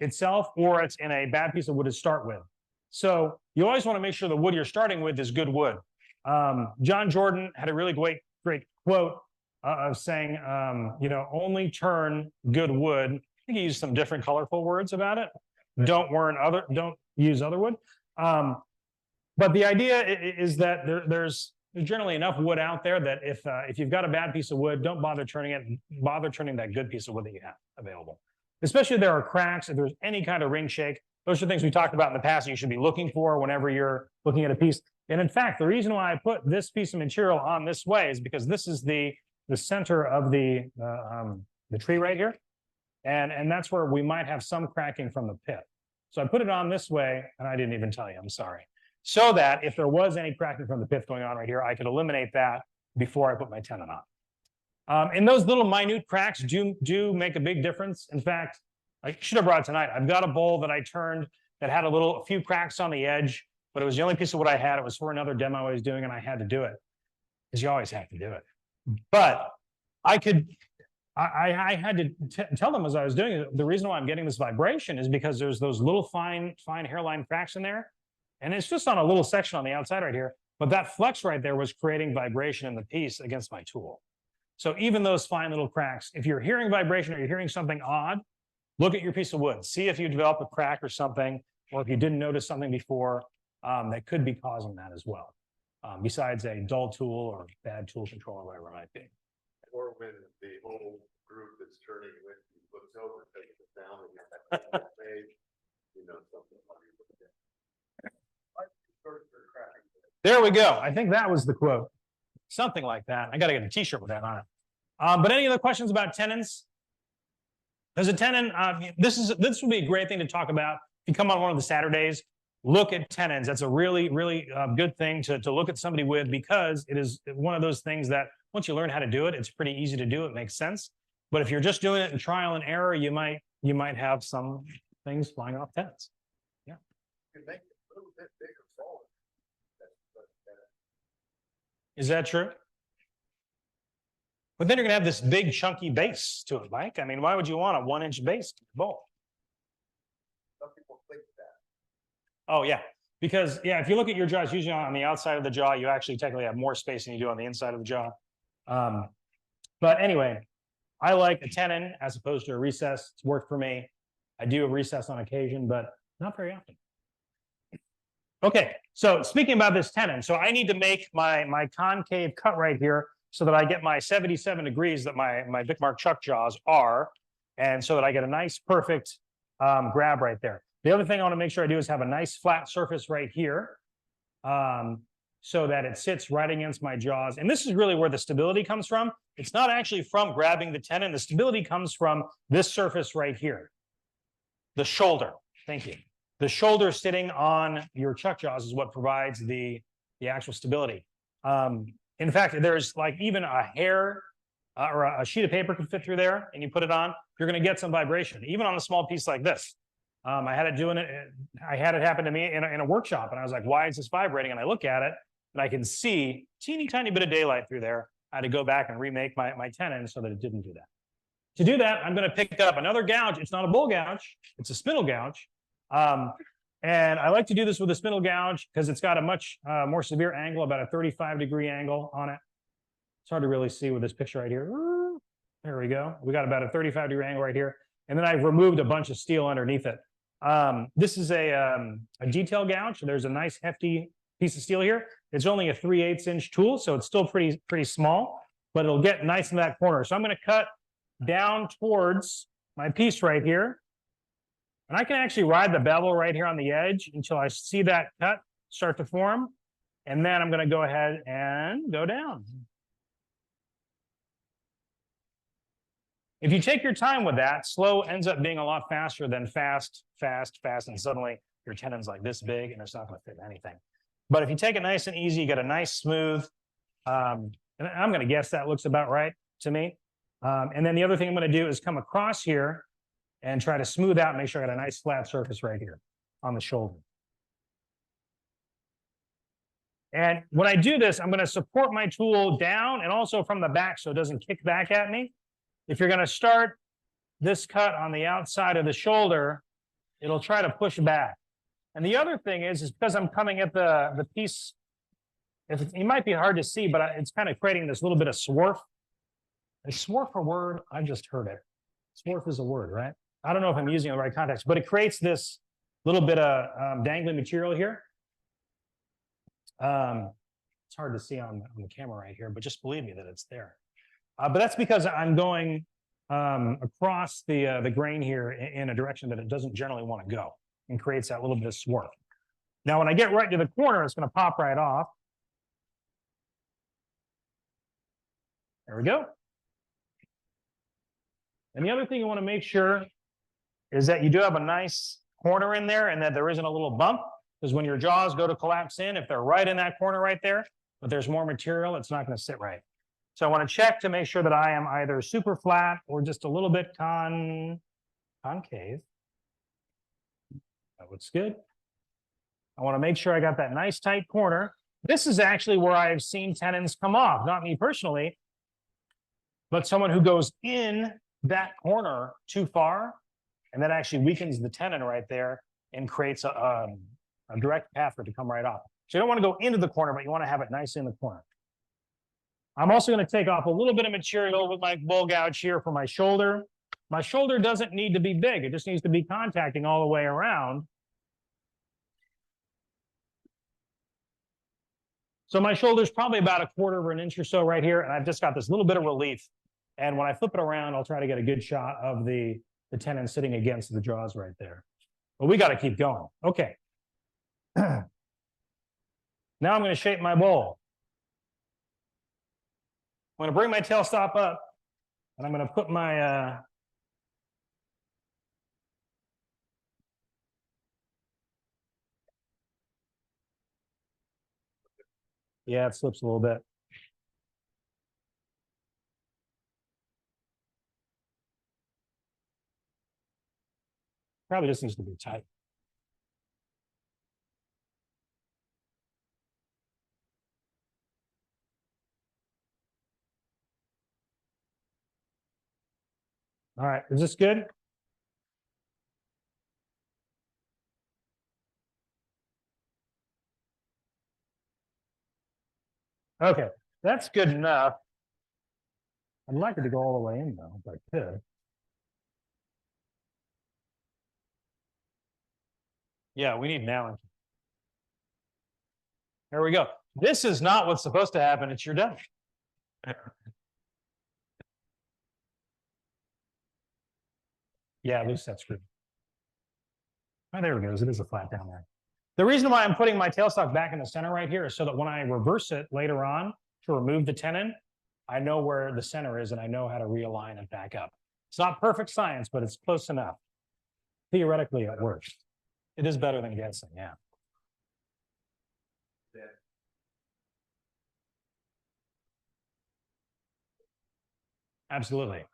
itself, or it's in a bad piece of wood to start with. So you always want to make sure the wood you're starting with is good wood. John Jordan had a really great quote of saying, only turn good wood. I think he used some different colorful words about it. Don't use other wood. But the idea is that there's generally enough wood out there that if you've got a bad piece of wood, don't bother turning it. Bother turning that good piece of wood that you have available. Especially if there are cracks, if there's any kind of ring shake. Those are things we talked about in the past that you should be looking for whenever you're looking at a piece. And in fact, the reason why I put this piece of material on this way is because this is the center of the tree right here. And that's where we might have some cracking from the pit. So I put it on this way, and I didn't even tell you, I'm sorry. So that if there was any cracking from the pith going on right here, I could eliminate that before I put my tenon on. And those little minute cracks do make a big difference. In fact, I should have brought it tonight. I've got a bowl that I turned that had a few cracks on the edge, but it was the only piece of wood I had. It was for another demo I was doing, and I had to do it, because you always have to do it. But I had to tell them as I was doing it, the reason why I'm getting this vibration is because there's those little fine hairline cracks in there. And it's just on a little section on the outside right here. But that flex right there was creating vibration in the piece against my tool. So even those fine little cracks, if you're hearing vibration or you're hearing something odd, look at your piece of wood. See if you develop a crack or something, or if you didn't notice something before that could be causing that as well. Besides a dull tool or bad tool control or whatever it might be. Or when the whole group that's turning with you looks over, takes it down, and you're like, something. There we go. I think that was the quote. Something like that. I got to get a t-shirt with that on it. But any other questions about tenons? There's a tenon. This would be a great thing to talk about. If you come on one of the Saturdays, look at tenons. That's a really good thing to look at somebody with, because it is one of those things that once you learn how to do it, it's pretty easy to do. It makes sense. But if you're just doing it in trial and error, you might have some things flying off tenons. Yeah. You make it a little bit bigger forward. Is that true? But then you're going to have this big chunky base to it, Mike. I mean, why would you want a 1-inch base bowl? Some people think that. Oh, yeah. Because, yeah, if you look at your jaws, usually on the outside of the jaw, you actually technically have more space than you do on the inside of the jaw. But anyway, I like a tenon as opposed to a recess. It's worked for me. I do a recess on occasion, but not very often. Okay, so speaking about this tenon, so I need to make my concave cut right here so that I get my 77 degrees that my Vic Mark Chuck jaws are, and so that I get a nice, perfect grab right there. The other thing I want to make sure I do is have a nice flat surface right here, so that it sits right against my jaws. And this is really where the stability comes from. It's not actually from grabbing the tenon. The stability comes from this surface right here. The shoulder. Thank you. The shoulder sitting on your chuck jaws is what provides the actual stability. In fact, there's like even a hair or a sheet of paper can fit through there, and you put it on, you're going to get some vibration, even on a small piece like this. I had it happen to me in a workshop, and I was like, why is this vibrating? And I look at it, and I can see teeny tiny bit of daylight through there. I had to go back and remake my tenon so that it didn't do that. To do that, I'm going to pick up another gouge. It's not a bull gouge, it's a spindle gouge. And I like to do this with a spindle gouge because it's got a much more severe angle, about a 35-degree angle on it. It's hard to really see with this picture right here. There we go. We got about a 35-degree angle right here. And then I've removed a bunch of steel underneath it. This is a detail gouge. There's a nice hefty piece of steel here. It's only a 3/8 inch tool, so it's still pretty small, but it'll get nice in that corner. So I'm going to cut down towards my piece right here. And I can actually ride the bevel right here on the edge until I see that cut start to form. And then I'm going to go ahead and go down. If you take your time with that, slow ends up being a lot faster than fast, and suddenly your tenon's like this big and it's not going to fit anything. But if you take it nice and easy, you get a nice smooth, and I'm going to guess that looks about right to me. And then the other thing I'm going to do is come across here and try to smooth out and make sure I got a nice flat surface right here on the shoulder. And when I do this, I'm going to support my tool down and also from the back so it doesn't kick back at me. If you're going to start this cut on the outside of the shoulder, it'll try to push back. And the other thing is because I'm coming at the piece, it might be hard to see, but it's kind of creating this little bit of swarf. Is swarf a word? I just heard it. Swarf is a word, right? I don't know if I'm using it in the right context, but it creates this little bit of dangling material here. It's hard to see on the camera right here, but just believe me that it's there. But that's because I'm going across the grain here in a direction that it doesn't generally want to go and creates that little bit of swarf. Now, when I get right to the corner, it's going to pop right off. There we go. And the other thing you want to make sure is that you do have a nice corner in there and that there isn't a little bump, because when your jaws go to collapse in, if they're right in that corner right there, but there's more material, it's not going to sit right. So I want to check to make sure that I am either super flat or just a little bit concave. That looks good. I want to make sure I got that nice tight corner. This is actually where I've seen tenons come off, not me personally, but someone who goes in that corner too far, and that actually weakens the tenon right there and creates a direct path for it to come right off. So you don't want to go into the corner, but you want to have it nice in the corner. I'm also going to take off a little bit of material with my bull gouge here for my shoulder. My shoulder doesn't need to be big. It just needs to be contacting all the way around. So my shoulder is probably about 1/4 of an inch or so right here, and I've just got this little bit of relief. And when I flip it around, I'll try to get a good shot of the tenon sitting against the jaws right there. But we got to keep going. Okay. Now I'm going to shape my bowl. I'm going to bring my tailstop up, and I'm going to put my yeah, it slips a little bit. Probably just needs to be tight. All right, is this good? Okay, that's good enough. I'd like it to go all the way in though, if I could. Yeah, we need an Allen. There we go. This is not what's supposed to happen. It's your done. Yeah, loose that screw. Oh, there it goes. It is a flat down there. The reason why I'm putting my tailstock back in the center right here is so that when I reverse it later on to remove the tenon, I know where the center is and I know how to realign it back up. It's not perfect science, but it's close enough. Theoretically, it works. It is better than guessing, yeah. Absolutely.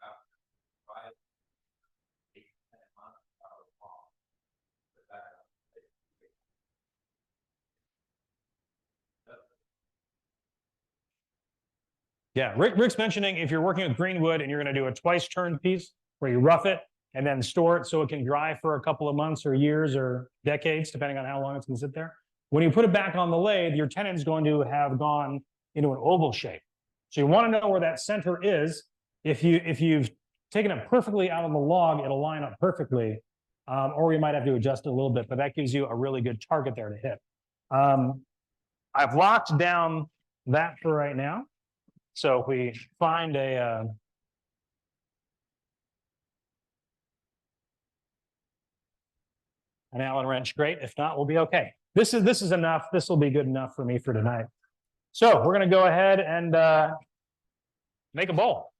Yeah, Rick's mentioning if you're working with green wood and you're going to do a twice turn piece where you rough it and then store it so it can dry for a couple of months or years or decades, depending on how long it's going to sit there. When you put it back on the lathe, your tenon's going to have gone into an oval shape. So you want to know where that center is. If you've taken it perfectly out of the log, it'll line up perfectly, or you might have to adjust it a little bit, but that gives you a really good target there to hit. I've locked down that for right now. So if we find an Allen wrench, great. If not, we'll be okay. This is enough. This will be good enough for me for tonight. So we're going to go ahead and make a bowl.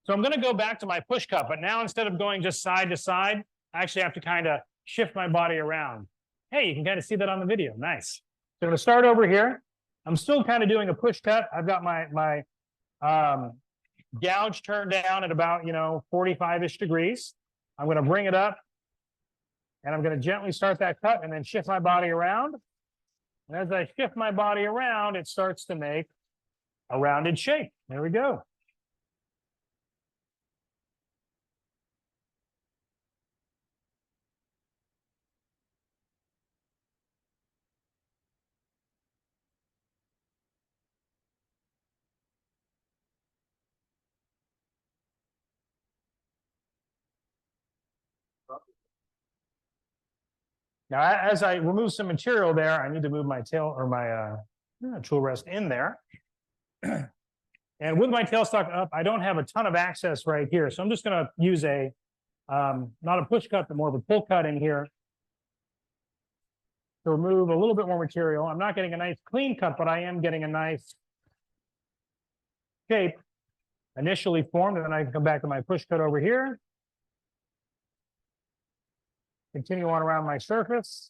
So I'm going to go back to my push cut, but now instead of going just side to side, I actually have to kind of shift my body around. Hey, you can kind of see that on the video. Nice. So I'm going to start over here. I'm still kind of doing a push cut. I've got my gouge turned down at about, 45-ish degrees. I'm going to bring it up and I'm going to gently start that cut and then shift my body around. And as I shift my body around, it starts to make a rounded shape. There we go. Now, as I remove some material there, I need to move my tail or my tool rest in there. And with my tailstock up, I don't have a ton of access right here. So I'm just going to use a, not a push cut, but more of a pull cut in here to remove a little bit more material. I'm not getting a nice clean cut, but I am getting a nice shape initially formed. And then I can come back to my push cut over here. Continue on around my surface.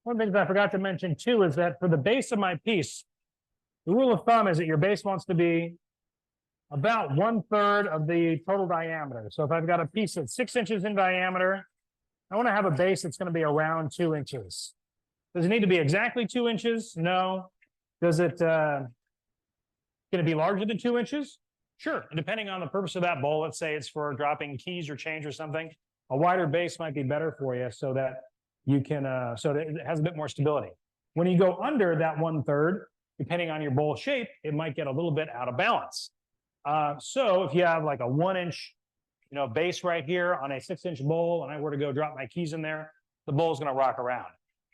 One of the things I forgot to mention too is that for the base of my piece, the rule of thumb is that your base wants to be about 1/3 of the total diameter. So if I've got a piece that's 6 inches in diameter, I want to have a base that's going to be around 2 inches. Does it need to be exactly 2 inches? No. Does it going to be larger than 2 inches? Sure. And depending on the purpose of that bowl, let's say it's for dropping keys or change or something, a wider base might be better for you so that you can so that it has a bit more stability. When you go under that 1/3, depending on your bowl shape, it might get a little bit out of balance. So if you have like a 1-inch, base right here on a 6-inch bowl, and I were to go drop my keys in there, the bowl is going to rock around.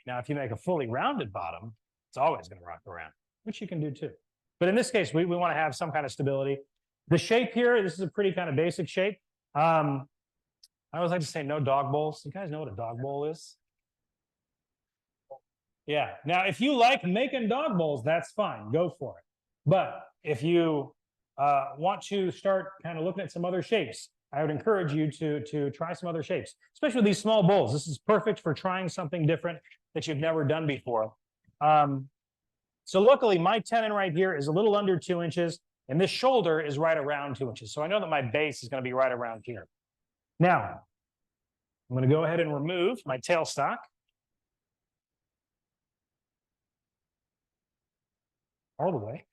Now, if you make a fully rounded bottom, it's always going to rock around, which you can do too. But in this case, we want to have some kind of stability. The shape here, this is a pretty kind of basic shape. I always like to say no dog bowls. You guys know what a dog bowl is? Yeah. Now, if you like making dog bowls, that's fine. Go for it. But if you want to start kind of looking at some other shapes, I would encourage you to try some other shapes, especially with these small bowls. This is perfect for trying something different that you've never done before. So luckily, my tenon right here is a little under 2 inches, and this shoulder is right around 2 inches. So I know that my base is going to be right around here. Now, I'm going to go ahead and remove my tailstock. All the way.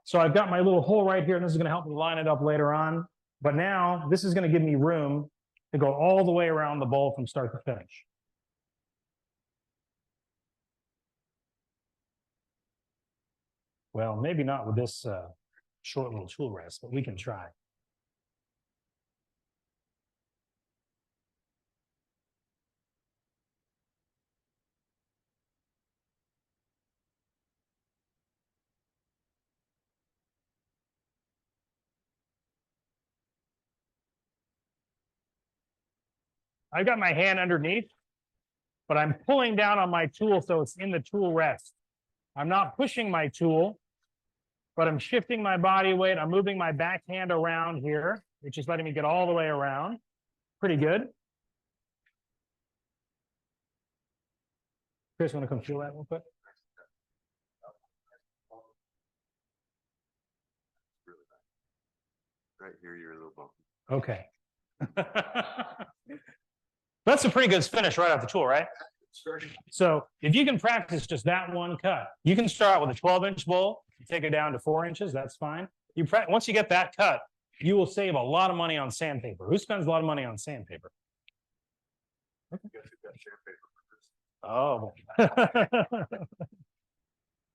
So I've got my little hole right here, and this is going to help me line it up later on. But now this is going to give me room to go all the way around the bowl from start to finish. Well, maybe not with this short little tool rest, but we can try. I've got my hand underneath, but I'm pulling down on my tool so it's in the tool rest. I'm not pushing my tool, but I'm shifting my body weight. I'm moving my back hand around here, which is letting me get all the way around. Pretty good. Chris, want to come feel that real quick? Right here, you're a little bumpy. Okay. That's a pretty good finish right off the tool, right? So if you can practice just that one cut, you can start with a 12-inch bowl, take it down to 4 inches, that's fine. Once you get that cut, you will save a lot of money on sandpaper. Who spends a lot of money on sandpaper? Okay. Oh.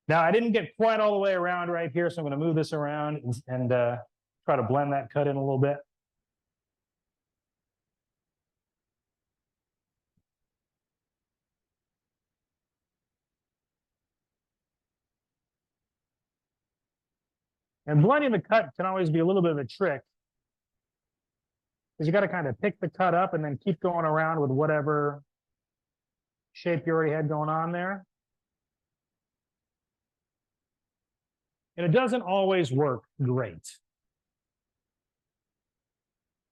Now I didn't get quite all the way around right here, so I'm going to move this around and try to blend that cut in a little bit. And blending the cut can always be a little bit of a trick, because you got to kind of pick the cut up and then keep going around with whatever shape you already had going on there. And it doesn't always work great.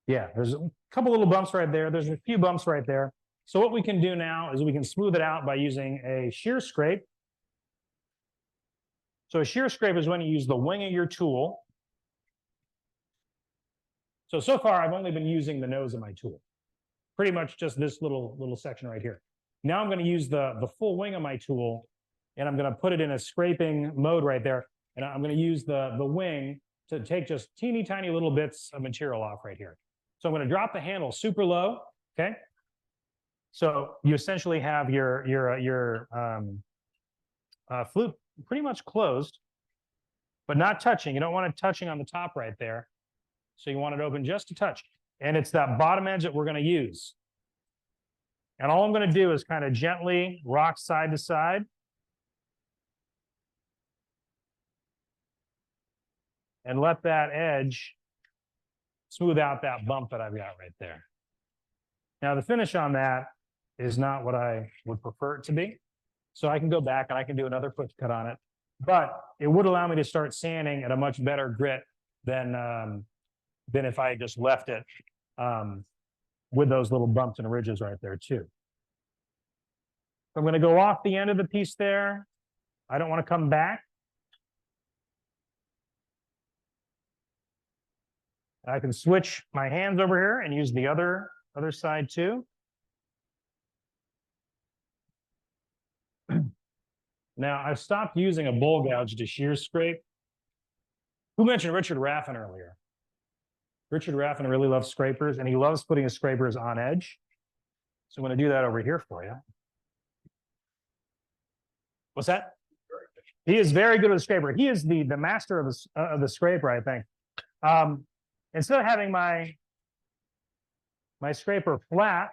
Yeah, there's a couple little bumps right there. There's a few bumps right there. So what we can do now is we can smooth it out by using a shear scrape. So a shear scrape is when you use the wing of your tool. So far, I've only been using the nose of my tool. Pretty much just this little section right here. Now I'm going to use the full wing of my tool, and I'm going to put it in a scraping mode right there. And I'm going to use the wing to take just teeny tiny little bits of material off right here. So I'm going to drop the handle super low, okay? So you essentially have your flute pretty much closed, but not touching. You don't want it touching on the top right there. So you want it open just a touch. And it's that bottom edge that we're going to use. And all I'm going to do is kind of gently rock side to side. And let that edge smooth out that bump that I've got right there. Now the finish on that is not what I would prefer it to be. So I can go back and I can do another quick cut on it. But it would allow me to start sanding at a much better grit than if I just left it with those little bumps and ridges right there too. I'm going to go off the end of the piece there. I don't want to come back. I can switch my hands over here and use the other side too. Now, I've stopped using a bowl gouge to shear scrape. Who mentioned Richard Raffin earlier? Richard Raffin really loves scrapers, and he loves putting his scrapers on edge. So I'm going to do that over here for you. What's that? He is very good with a scraper. He is the master of the scraper, I think. Instead of having my scraper flat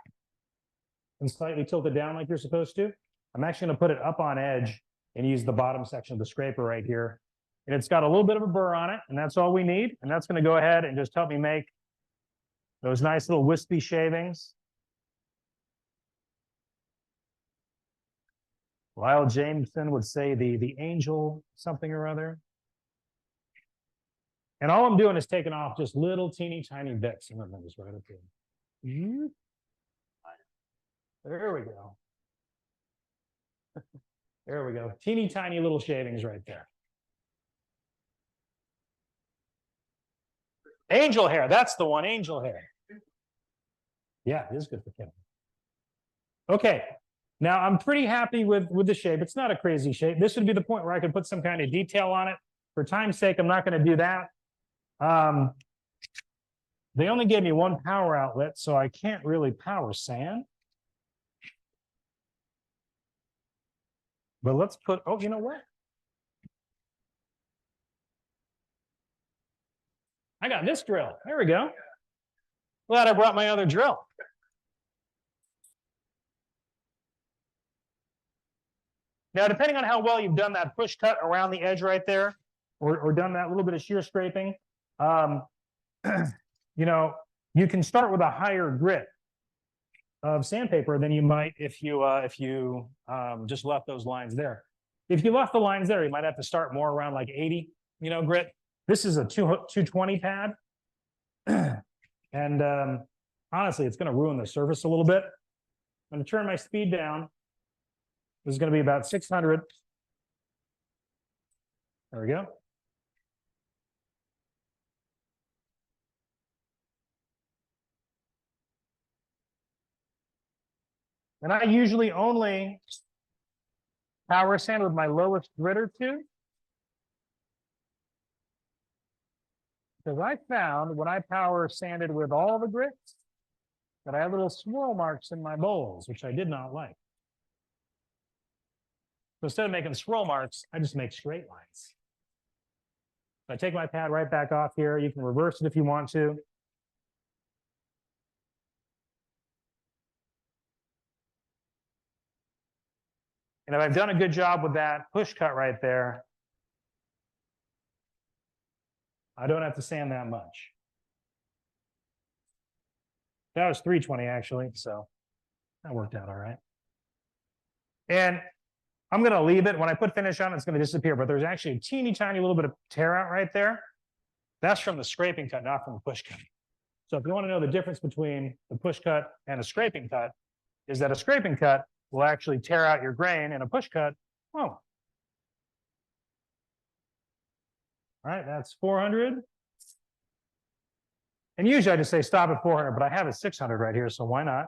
and slightly tilted down like you're supposed to, I'm actually going to put it up on edge and use the bottom section of the scraper right here. And it's got a little bit of a burr on it, and that's all we need. And that's going to go ahead and just help me make those nice little wispy shavings. Lyle Jameson would say the angel something or other. And all I'm doing is taking off just little teeny tiny bits. And then just right up here. There we go. There we go. Teeny tiny little shavings right there. Angel hair. That's the one. Angel hair. Yeah, it is good for Kim. Okay. Now I'm pretty happy with the shape. It's not a crazy shape. This would be the point where I could put some kind of detail on it. for time's sake, I'm not going to do that. They only gave me one power outlet, so I can't really power sand. But let's put, oh, you know what? I got this drill. There we go. Glad I brought my other drill. Now, depending on how well you've done that push cut around the edge right there, or done that little bit of shear scraping, you know, you can start with a higher grit of sandpaper than you might if you just left those lines there. If you left the lines there, you might have to start more around like 80, you know, grit. This is a 220 pad. And honestly, it's going to ruin the surface a little bit. I'm going to turn my speed down. This is going to be about 600. There we go. And I usually only power sand with my lowest grit or two. Because I found when I power sanded with all the grits that I had little swirl marks in my bowls, which I did not like. So instead of making swirl marks, I just make straight lines. I take my pad right back off here. You can reverse it if you want to. And if I've done a good job with that push cut right there, I don't have to sand that much. That was 320 actually, so that worked out all right. And I'm going to leave it. When I put finish on, it's going to disappear, but there's actually a teeny tiny little bit of tear out right there. That's from the scraping cut, not from the push cut. So if you want to know the difference between the push cut and a scraping cut, is that a scraping cut will actually tear out your grain, and a push cut, oh. All right, that's 400. And usually I just say stop at 400, but I have a 600 right here, so why not?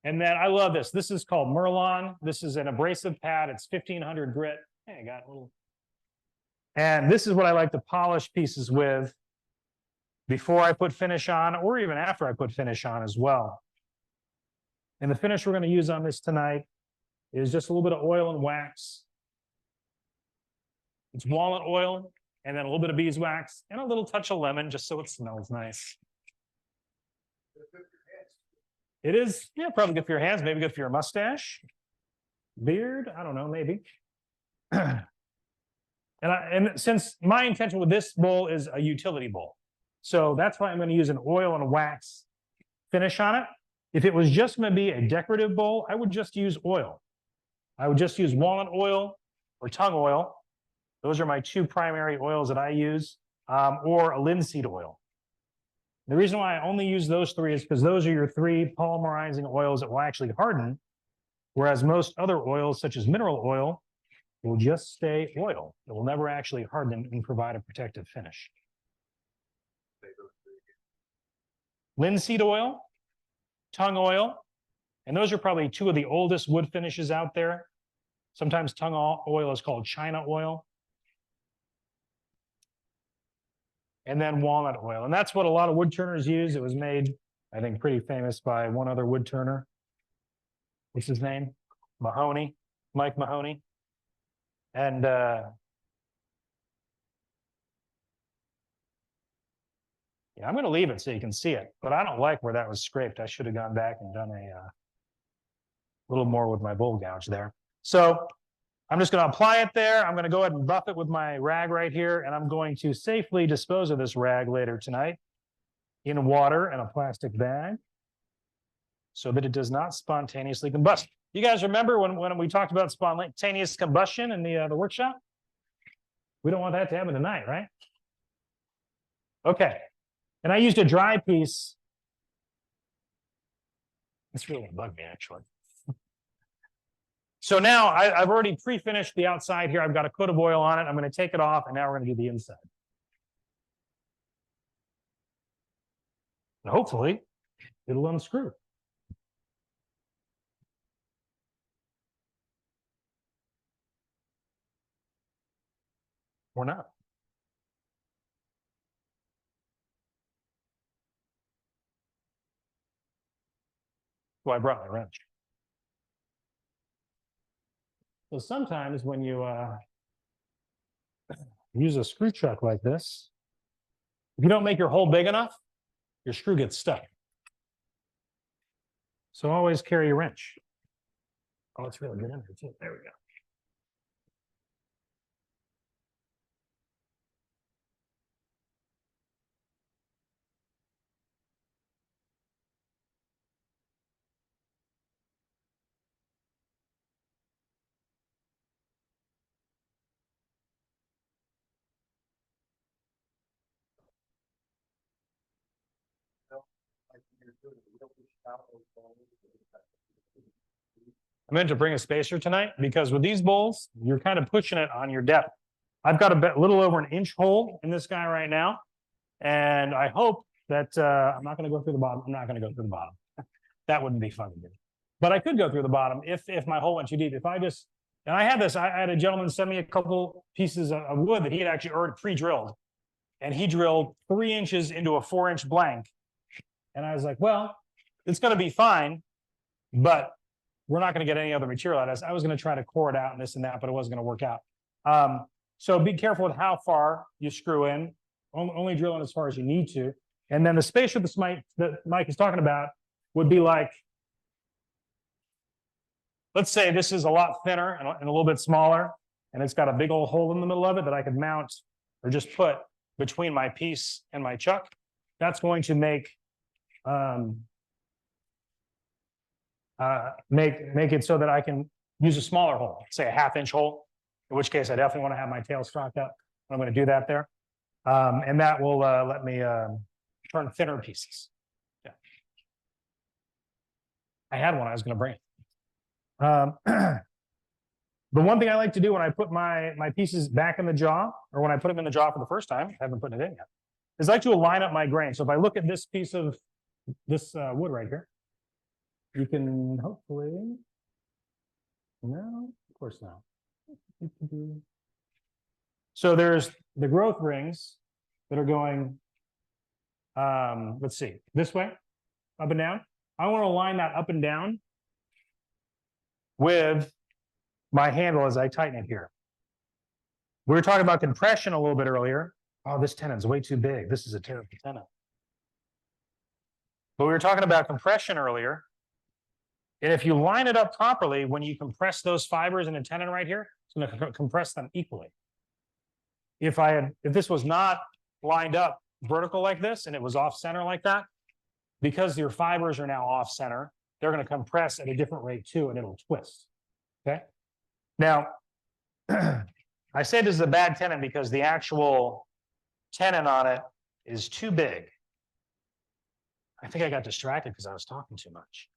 And then I love this. This is called Merlon. This is an abrasive pad. It's 1500 grit. Hey, I got a little. And this is what I like to polish pieces with before I put finish on, or even after I put finish on as well. And the finish we're going to use on this tonight is just a little bit of oil and wax. It's walnut oil, and then a little bit of beeswax, and a little touch of lemon, just so it smells nice. It is, yeah, probably good for your hands, maybe good for your mustache, beard, I don't know, maybe. And since my intention with this bowl is a utility bowl, so that's why I'm going to use an oil and wax finish on it. If it was just going to be a decorative bowl, I would just use oil. I would just use walnut oil or tongue oil. Those are my two primary oils that I use, or a linseed oil. The reason why I only use those three is because those are your three polymerizing oils that will actually harden, whereas most other oils, such as mineral oil, will just stay oil. It will never actually harden and provide a protective finish. Linseed oil, tongue oil, and those are probably two of the oldest wood finishes out there. Sometimes tongue oil is called China oil. And then walnut oil. And that's what a lot of woodturners use. It was made, I think, pretty famous by one other woodturner. What's his name? Mahoney, Mike Mahoney. And yeah, I'm going to leave it so you can see it, but I don't like where that was scraped. I should have gone back and done a little more with my bowl gouge there. So I'm just going to apply it there. I'm going to go ahead and buff it with my rag right here, and I'm going to safely dispose of this rag later tonight in water and a plastic bag so that it does not spontaneously combust. You guys remember when we talked about spontaneous combustion in the workshop? We don't want that to happen tonight, right? Okay. And I used a dry piece. It's really bugged me, actually. So now I've already pre-finished the outside here. I've got a coat of oil on it. I'm going to take it off, and now we're going to do the inside. And hopefully, it'll unscrew. or not. Well, I brought my wrench. So sometimes when you use a screw chuck like this, if you don't make your hole big enough, your screw gets stuck. So always carry a wrench. Oh, it's really good in there too. There we go. I meant to bring a spacer tonight because with these bowls, you're kind of pushing it on your depth. I've got a little over an inch hole in this guy right now. And I hope that I'm not going to go through the bottom. I'm not going to go through the bottom. That wouldn't be fun to do. But I could go through the bottom if my hole went too deep. If I just, and I had this, I had a gentleman send me a couple pieces of wood that he had actually already pre-drilled. And he drilled 3 inches into a 4-inch blank. And I was like, well, it's going to be fine, but we're not going to get any other material out of this. I was going to try to core it out and this and that, but it wasn't going to work out. So be careful with how far you screw in. Only drill in as far as you need to. And then the spacer that Mike is talking about would be like, let's say this is a lot thinner and a little bit smaller, and it's got a big old hole in the middle of it that I could mount or just put between my piece and my chuck. That's going to make it so that I can use a smaller hole, say a 1/2-inch hole, in which case I definitely want to have my tail stocked up. I'm going to do that there. And that will let me turn thinner pieces. Yeah. I had one, I was going to bring it. The one thing I like to do when I put my pieces back in the jaw, or when I put them in the jaw for the first time, I haven't put it in yet, is I like to line up my grain. So if I look at this piece of this wood right here, you can hopefully, no, of course not. So there's the growth rings that are going, let's see, this way, up and down. I want to line that up and down with my handle as I tighten it here. We were talking about compression a little bit earlier. Oh, this tenon's way too big. This is a terrible tenon. But we were talking about compression earlier. And if you line it up properly, when you compress those fibers in a tenon right here, it's going to compress them equally. If this was not lined up vertical like this and it was off center like that, because your fibers are now off center, they're going to compress at a different rate too, and it'll twist. Okay. Now, I say this is a bad tenon because the actual tenon on it is too big. I think I got distracted because I was talking too much.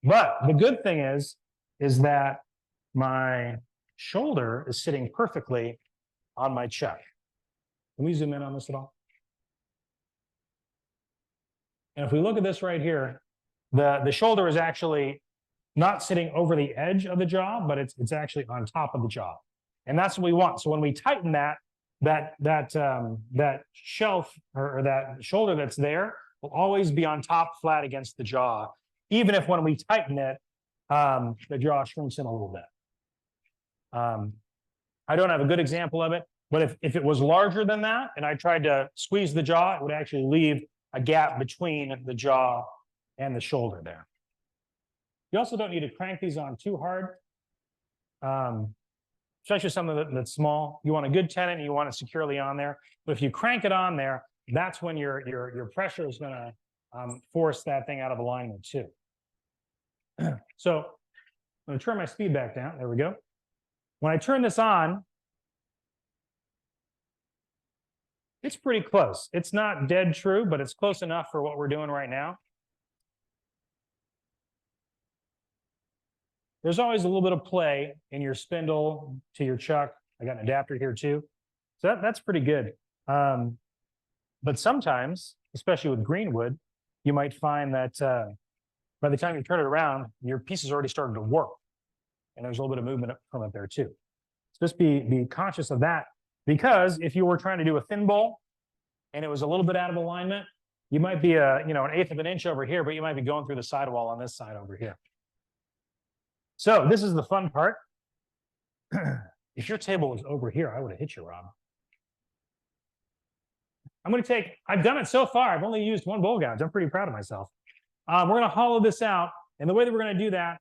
But the good thing is that my shoulder is sitting perfectly on my chuck. Can we zoom in on this at all? And if we look at this right here, the shoulder is actually not sitting over the edge of the jaw, but it's actually on top of the jaw. And that's what we want. So when we tighten that shelf or that shoulder that's there will always be on top flat against the jaw, even if when we tighten it, the jaw shrinks in a little bit. I don't have a good example of it, but if it was larger than that and I tried to squeeze the jaw, it would actually leave a gap between the jaw and the shoulder there. You also don't need to crank these on too hard, especially something that's small. You want a good tenon, you want it securely on there. But if you crank it on there, that's when your pressure is going to force that thing out of alignment too. So I'm going to turn my speed back down. There we go. When I turn this on, it's pretty close. It's not dead true, but it's close enough for what we're doing right now. There's always a little bit of play in your spindle to your chuck. I got an adapter here too. So that's pretty good. But sometimes, especially with greenwood, you might find that by the time you turn it around, your piece is already starting to work. And there's a little bit of movement from it there too. So just be conscious of that Because if you were trying to do a thin bowl and it was a little bit out of alignment, you might be an 1/8 of an inch over here, but you might be going through the sidewall on this side over here. So this is the fun part. If your table was over here, I would have hit you, Rob. I've done it so far. I've only used one bowl gouge. I'm pretty proud of myself. We're going to hollow this out. And the way that we're going to do that,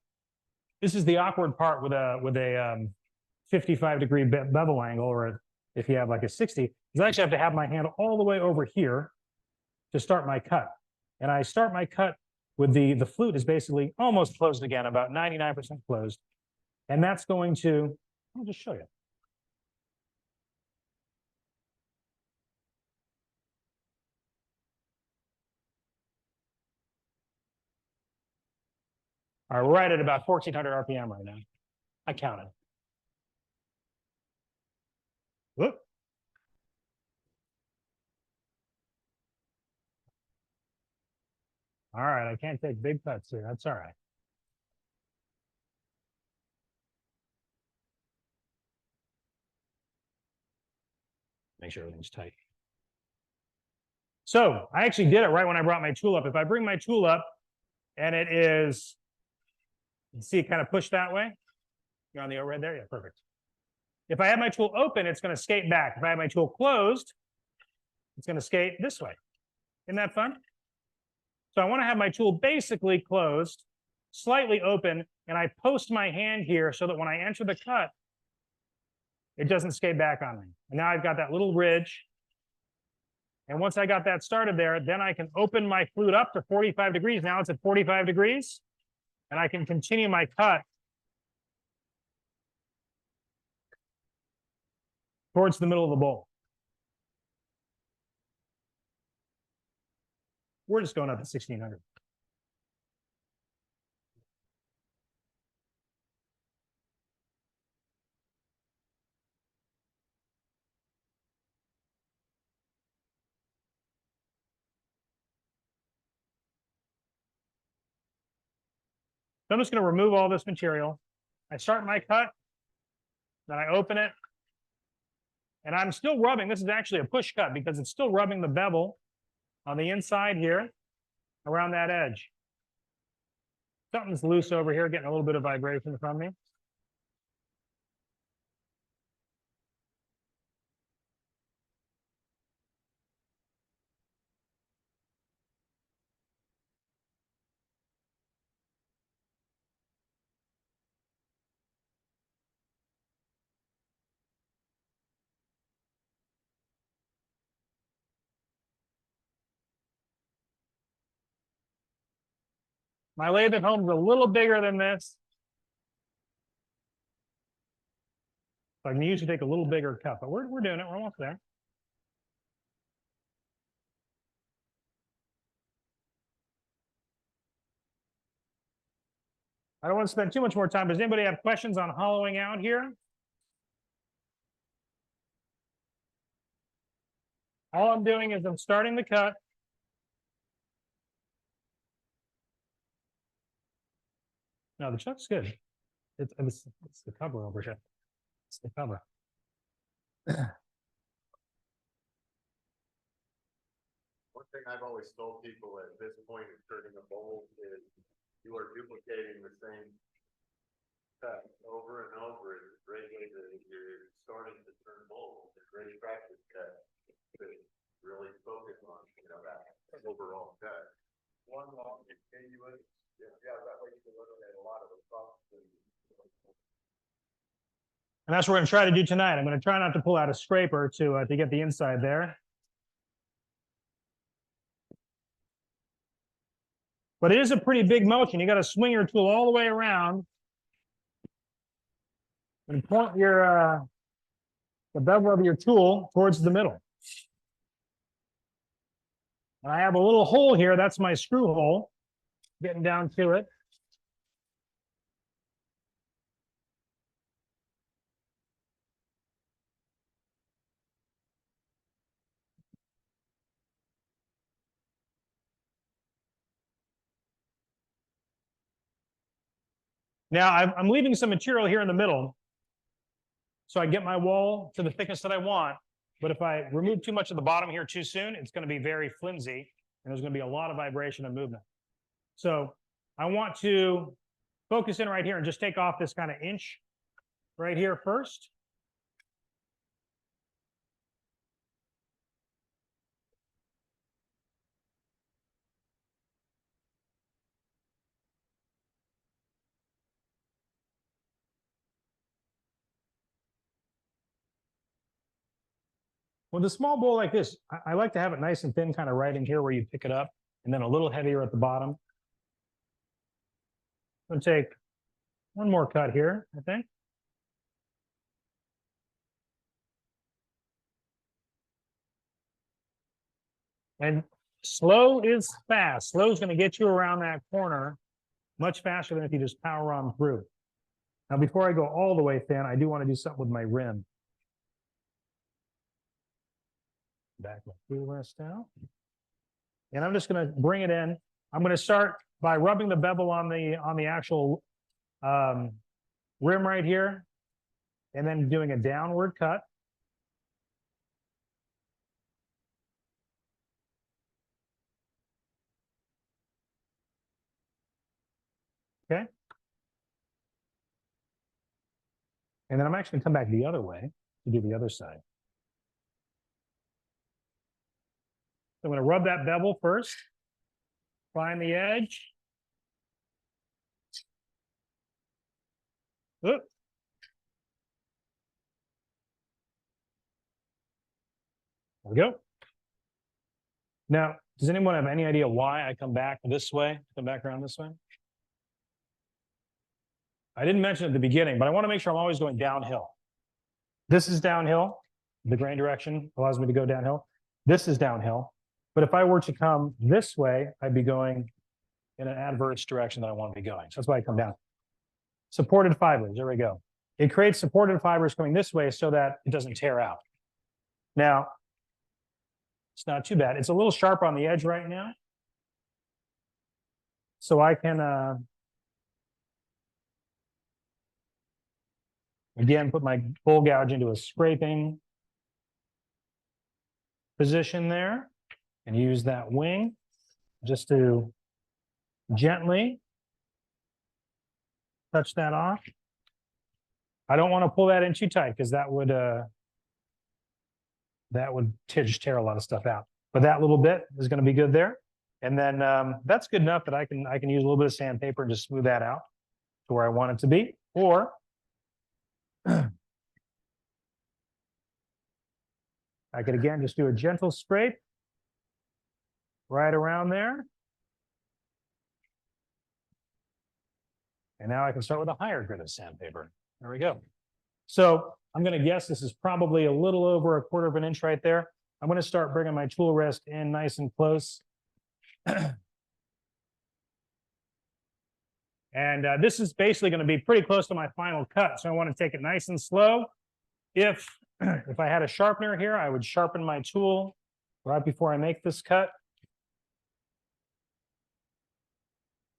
this is the awkward part with a 55-degree bevel angle, or if you have like a 60, is I actually have to have my hand all the way over here to start my cut. And I start my cut with the flute is basically almost closed again, about 99% closed. And that's going to, I'll just show you. All right, we're right at about 1,400 RPM right now. I counted. Whoop. All right, I can't take big cuts here. That's all right. Make sure everything's tight. So I actually did it right when I brought my tool up. If I bring my tool up and it is, you see it kind of push that way. You're on the overhead there? Yeah, perfect. If I have my tool open, it's going to skate back. If I have my tool closed, it's going to skate this way. Isn't that fun? So I want to have my tool basically closed, slightly open, and I post my hand here so that when I enter the cut, it doesn't skate back on me. And now I've got that little ridge. And once I got that started there, then I can open my flute up to 45 degrees. Now it's at 45 degrees. And I can continue my cut towards the middle of the bowl. We're just going up to 1,600. So I'm just going to remove all this material. I start my cut, then I open it, and I'm still rubbing. This is actually a push cut because it's still rubbing the bevel on the inside here around that edge. Something's loose over here, getting a little bit of vibration from me. My lathe at home is a little bigger than this. So I can usually take a little bigger cut, but we're doing it. We're almost there. I don't want to spend too much more time. Does anybody have questions on hollowing out here? All I'm doing is I'm starting the cut. No, the chuck's good. It's the cover over here. It's the cover. One thing I've always told people at this point in turning a bowl is you are duplicating the same cut over and over. It's a great way that you're starting to turn bowls. It's a great practice cut to really focus on, that overall cut. One long continuous, yeah, that way you can eliminate a lot of the problems. And that's what we're going to try to do tonight. I'm going to try not to pull out a scraper to get the inside there. But it is a pretty big motion. You got to swing your tool all the way around and point your the bevel of your tool towards the middle. And I have a little hole here. That's my screw hole. Getting down to it. Now I'm leaving some material here in the middle. so I get my wall to the thickness that I want. But if I remove too much of the bottom here too soon, it's going to be very flimsy and there's going to be a lot of vibration and movement. So I want to focus in right here and just take off this kind of inch right here first. With a small bowl like this, I like to have it nice and thin, kind of right in here where you pick it up, and then a little heavier at the bottom. I'm going to take one more cut here, I think. And slow is fast. Slow is going to get you around that corner much faster than if you just power on through. Now, before I go all the way thin, I do want to do something with my rim. Back my tool rest out. And I'm just going to bring it in. I'm going to start by rubbing the bevel on the actual rim right here, and then doing a downward cut. Okay. And then I'm actually going to come back the other way to do the other side. So I'm going to rub that bevel first, find the edge. Oop. There we go. Now, does anyone have any idea why I come back this way, come back around this way? I didn't mention it at the beginning, but I want to make sure I'm always going downhill. This is downhill. The grain direction allows me to go downhill. This is downhill. But if I were to come this way, I'd be going in an adverse direction that I want to be going. So that's why I come down. Supported fibers, there we go. It creates supported fibers coming this way so that it doesn't tear out. Now, it's not too bad. It's a little sharp on the edge right now. So I can, again, put my bowl gouge into a scraping position there and use that wing just to gently touch that off. I don't want to pull that in too tight because that would just tear a lot of stuff out. But that little bit is going to be good there. And then that's good enough that I can use a little bit of sandpaper and just smooth that out to where I want it to be. Or I could again just do a gentle scrape right around there. And now I can start with a higher grit of sandpaper. There we go. So I'm going to guess this is probably a little over 1/4 of an inch right there. I'm going to start bringing my tool rest in nice and close. And this is basically going to be pretty close to my final cut. So I want to take it nice and slow. If I had a sharpener here, I would sharpen my tool right before I make this cut.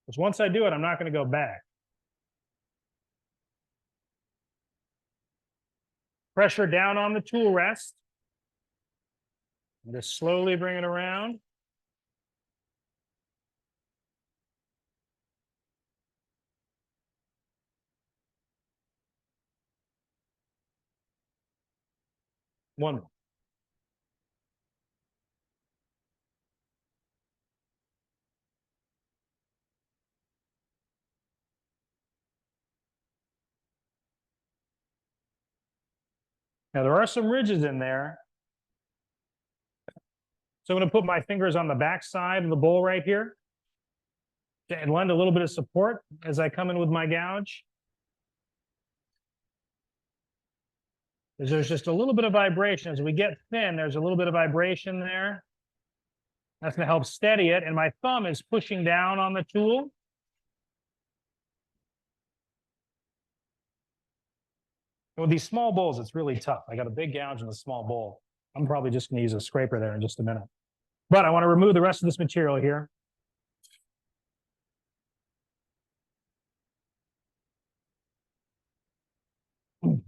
Because once I do it, I'm not going to go back. Pressure down on the tool rest. And just slowly bring it around. One more. Now there are some ridges in there. So I'm going to put my fingers on the back side of the bowl right here and lend a little bit of support as I come in with my gouge. There's just a little bit of vibration. As we get thin, there's a little bit of vibration there. That's going to help steady it. And my thumb is pushing down on the tool. And with these small bowls, it's really tough. I got a big gouge in a small bowl. I'm probably just going to use a scraper there in just a minute. But I want to remove the rest of this material here.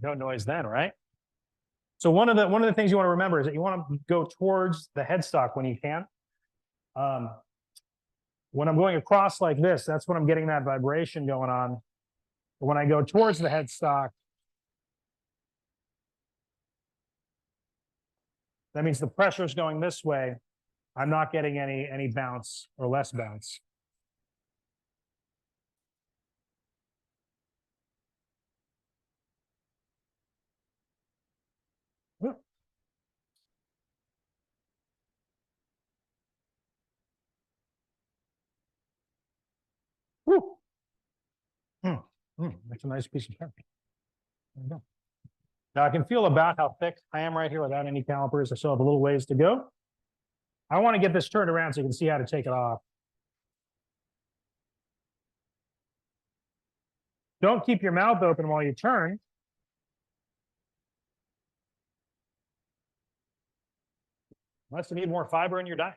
No noise then, right? So one of the things you want to remember is that you want to go towards the headstock when you can. When I'm going across like this, that's when I'm getting that vibration going on. But when I go towards the headstock, that means the pressure is going this way. I'm not getting any bounce or less bounce. Woo. That's a nice piece of paper. There we go. Now I can feel about how thick I am right here without any calipers. I still have a little ways to go. I want to get this turned around so you can see how to take it off. Don't keep your mouth open while you turn. Unless you need more fiber in your diet.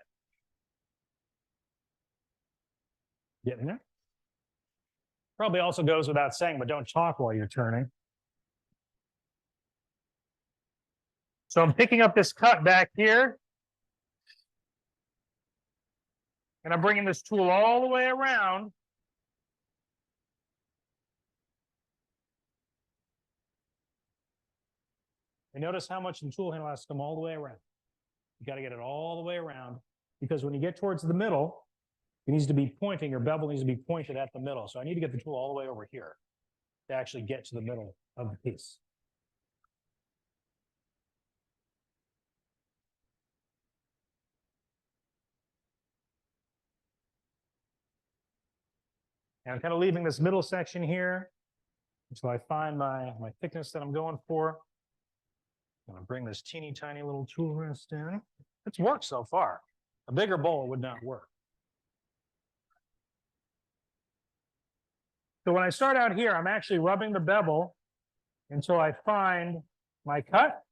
Getting there? Probably also goes without saying, but don't talk while you're turning. So I'm picking up this cut back here. And I'm bringing this tool all the way around. And notice how much the tool handle has to come all the way around. You got to get it all the way around, because when you get towards the middle, it needs to be pointing, your bevel needs to be pointed at the middle. So I need to get the tool all the way over here to actually get to the middle of the piece. And I'm kind of leaving this middle section here until I find my thickness that I'm going for. I'm going to bring this teeny tiny little tool rest in. It's worked so far. A bigger bowl would not work. So when I start out here, I'm actually rubbing the bevel until I find my cut.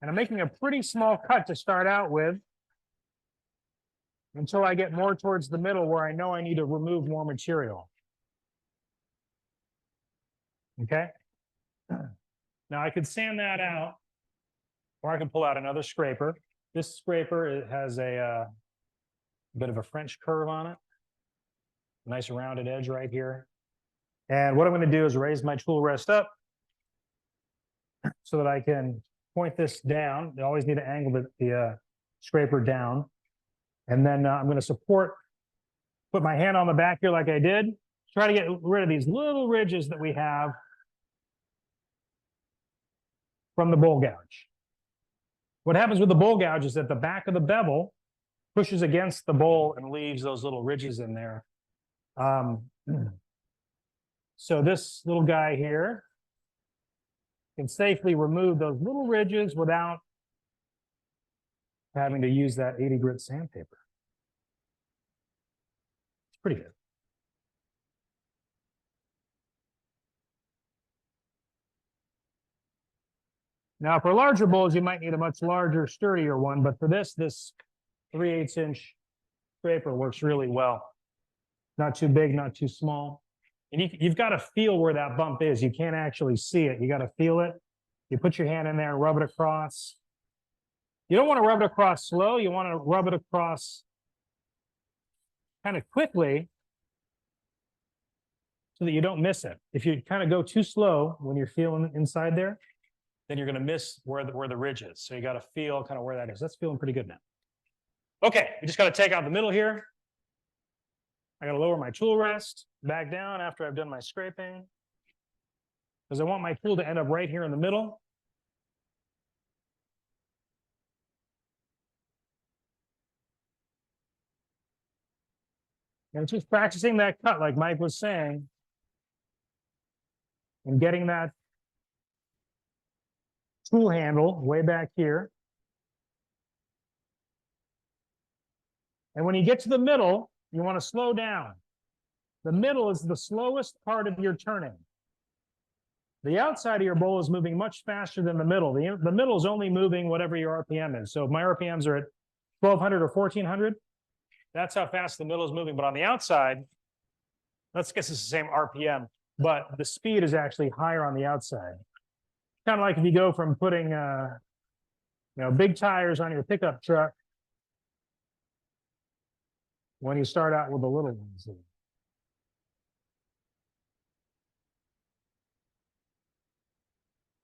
And I'm making a pretty small cut to start out with until I get more towards the middle where I know I need to remove more material. Okay? Now I could sand that out, or I can pull out another scraper. This scraper, it has a bit of a French curve on it. Nice rounded edge right here. And what I'm going to do is raise my tool rest up so that I can point this down. You always need to angle the scraper down. And then I'm going to put my hand on the back here like I did. Try to get rid of these little ridges that we have from the bowl gouge. What happens with the bowl gouge is that the back of the bevel pushes against the bowl and leaves those little ridges in there. So this little guy here can safely remove those little ridges without having to use that 80 grit sandpaper. It's pretty good. Now for larger bowls, you might need a much larger, sturdier one, but for this 3/8 inch scraper works really well. Not too big, not too small. And you've got to feel where that bump is. You can't actually see it. You got to feel it. You put your hand in there and rub it across. You don't want to rub it across slow. You want to rub it across kind of quickly so that you don't miss it. If you kind of go too slow when you're feeling inside there, then you're going to miss where the ridge is. So you got to feel kind of where that is. That's feeling pretty good now. Okay, we just got to take out the middle here. I got to lower my tool rest back down after I've done my scraping, because I want my tool to end up right here in the middle. And it's just practicing that cut, like Mike was saying, and getting that tool handle way back here. And when you get to the middle, you want to slow down. The middle is the slowest part of your turning. The outside of your bowl is moving much faster than the middle. The middle is only moving whatever your RPM is. So if my RPMs are at 1200 or 1400, that's how fast the middle is moving. But on the outside, let's guess it's the same RPM, but the speed is actually higher on the outside. kind of like if you go from putting, big tires on your pickup truck when you start out with the little ones.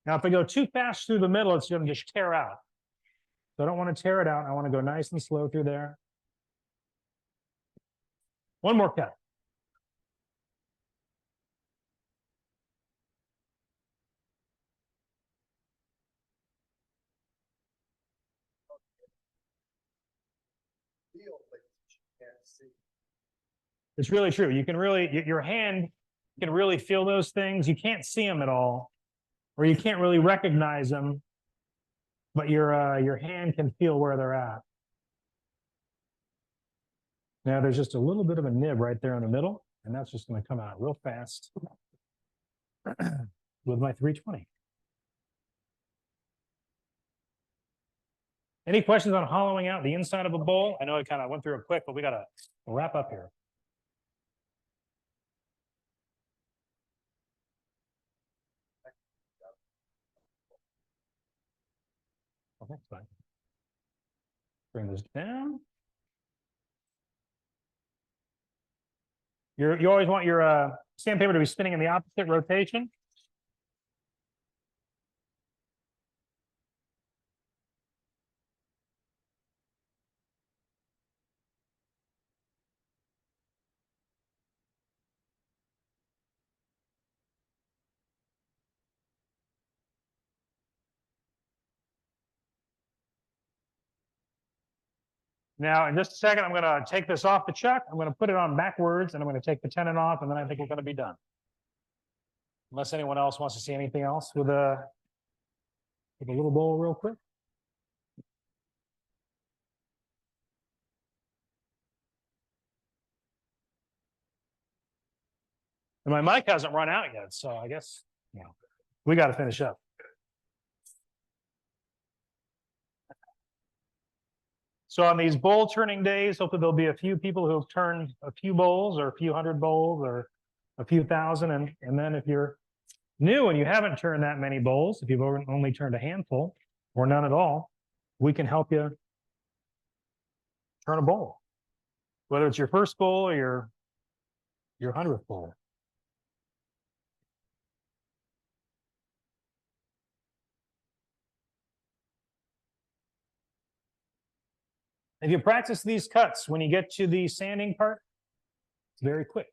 Now, if I go too fast through the middle, it's going to just tear out. So I don't want to tear it out. I want to go nice and slow through there. One more cut. Feel things you can't see. It's really true. You can really, your hand can really feel those things. You can't see them at all, or you can't really recognize them, but your hand can feel where they're at. Now there's just a little bit of a nib right there in the middle, and that's just going to come out real fast with my 320. Any questions on hollowing out the inside of a bowl? I know I kind of went through it quick, but we got to wrap up here. Okay, fine. Bring this down. You always want your sandpaper to be spinning in the opposite rotation. Now, in just a second, I'm going to take this off the chuck. I'm going to put it on backwards, and I'm going to take the tenon off, and then I think we're going to be done. Unless anyone else wants to see anything else with a little bowl real quick. And my mic hasn't run out yet, so I guess we got to finish up. So on these bowl turning days, hopefully there'll be a few people who have turned a few bowls or a few hundred bowls or a few thousand. And then if you're new and you haven't turned that many bowls, if you've only turned a handful or none at all, we can help you turn a bowl, whether it's your first bowl or your 100th bowl. If you practice these cuts, when you get to the sanding part, it's very quick.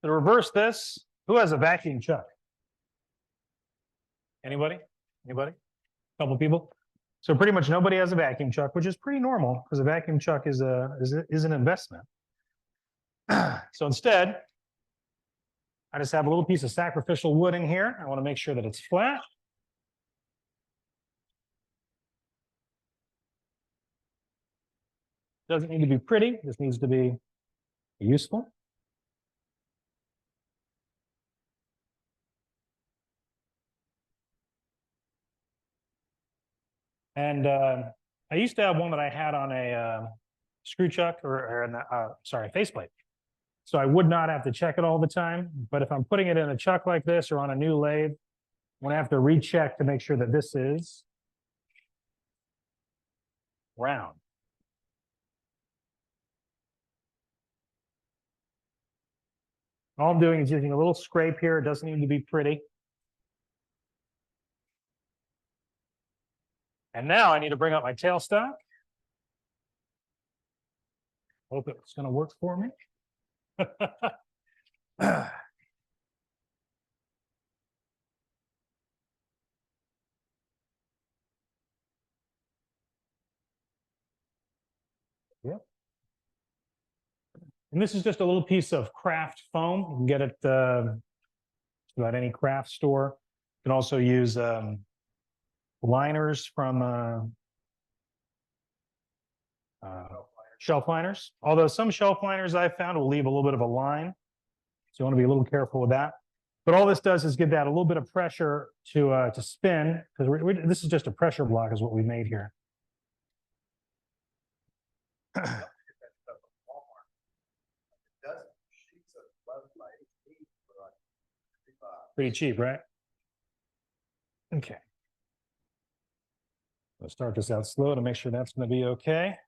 To reverse this, who has a vacuum chuck? Anybody? Anybody? A couple people? So pretty much nobody has a vacuum chuck, which is pretty normal because a vacuum chuck is an investment. So instead, I just have a little piece of sacrificial wood in here. I want to make sure that it's flat. Doesn't need to be pretty, this needs to be useful. And I used to have one that I had on a screw chuck or faceplate. So I would not have to check it all the time. But if I'm putting it in a chuck like this or on a new lathe, I'm going to have to recheck to make sure that this is round. All I'm doing is using a little scrape here. It doesn't need to be pretty. And now I need to bring up my tailstock. Hope it's going to work for me. Yep. And this is just a little piece of craft foam. You can get it about any craft store. You can also use liners from shelf liners. Although some shelf liners I've found will leave a little bit of a line. So you want to be a little careful with that. But all this does is give that a little bit of pressure to spin, because this is just a pressure block is what we made here. Pretty cheap, right? Okay. Let's start this out slow to make sure that's going to be okay.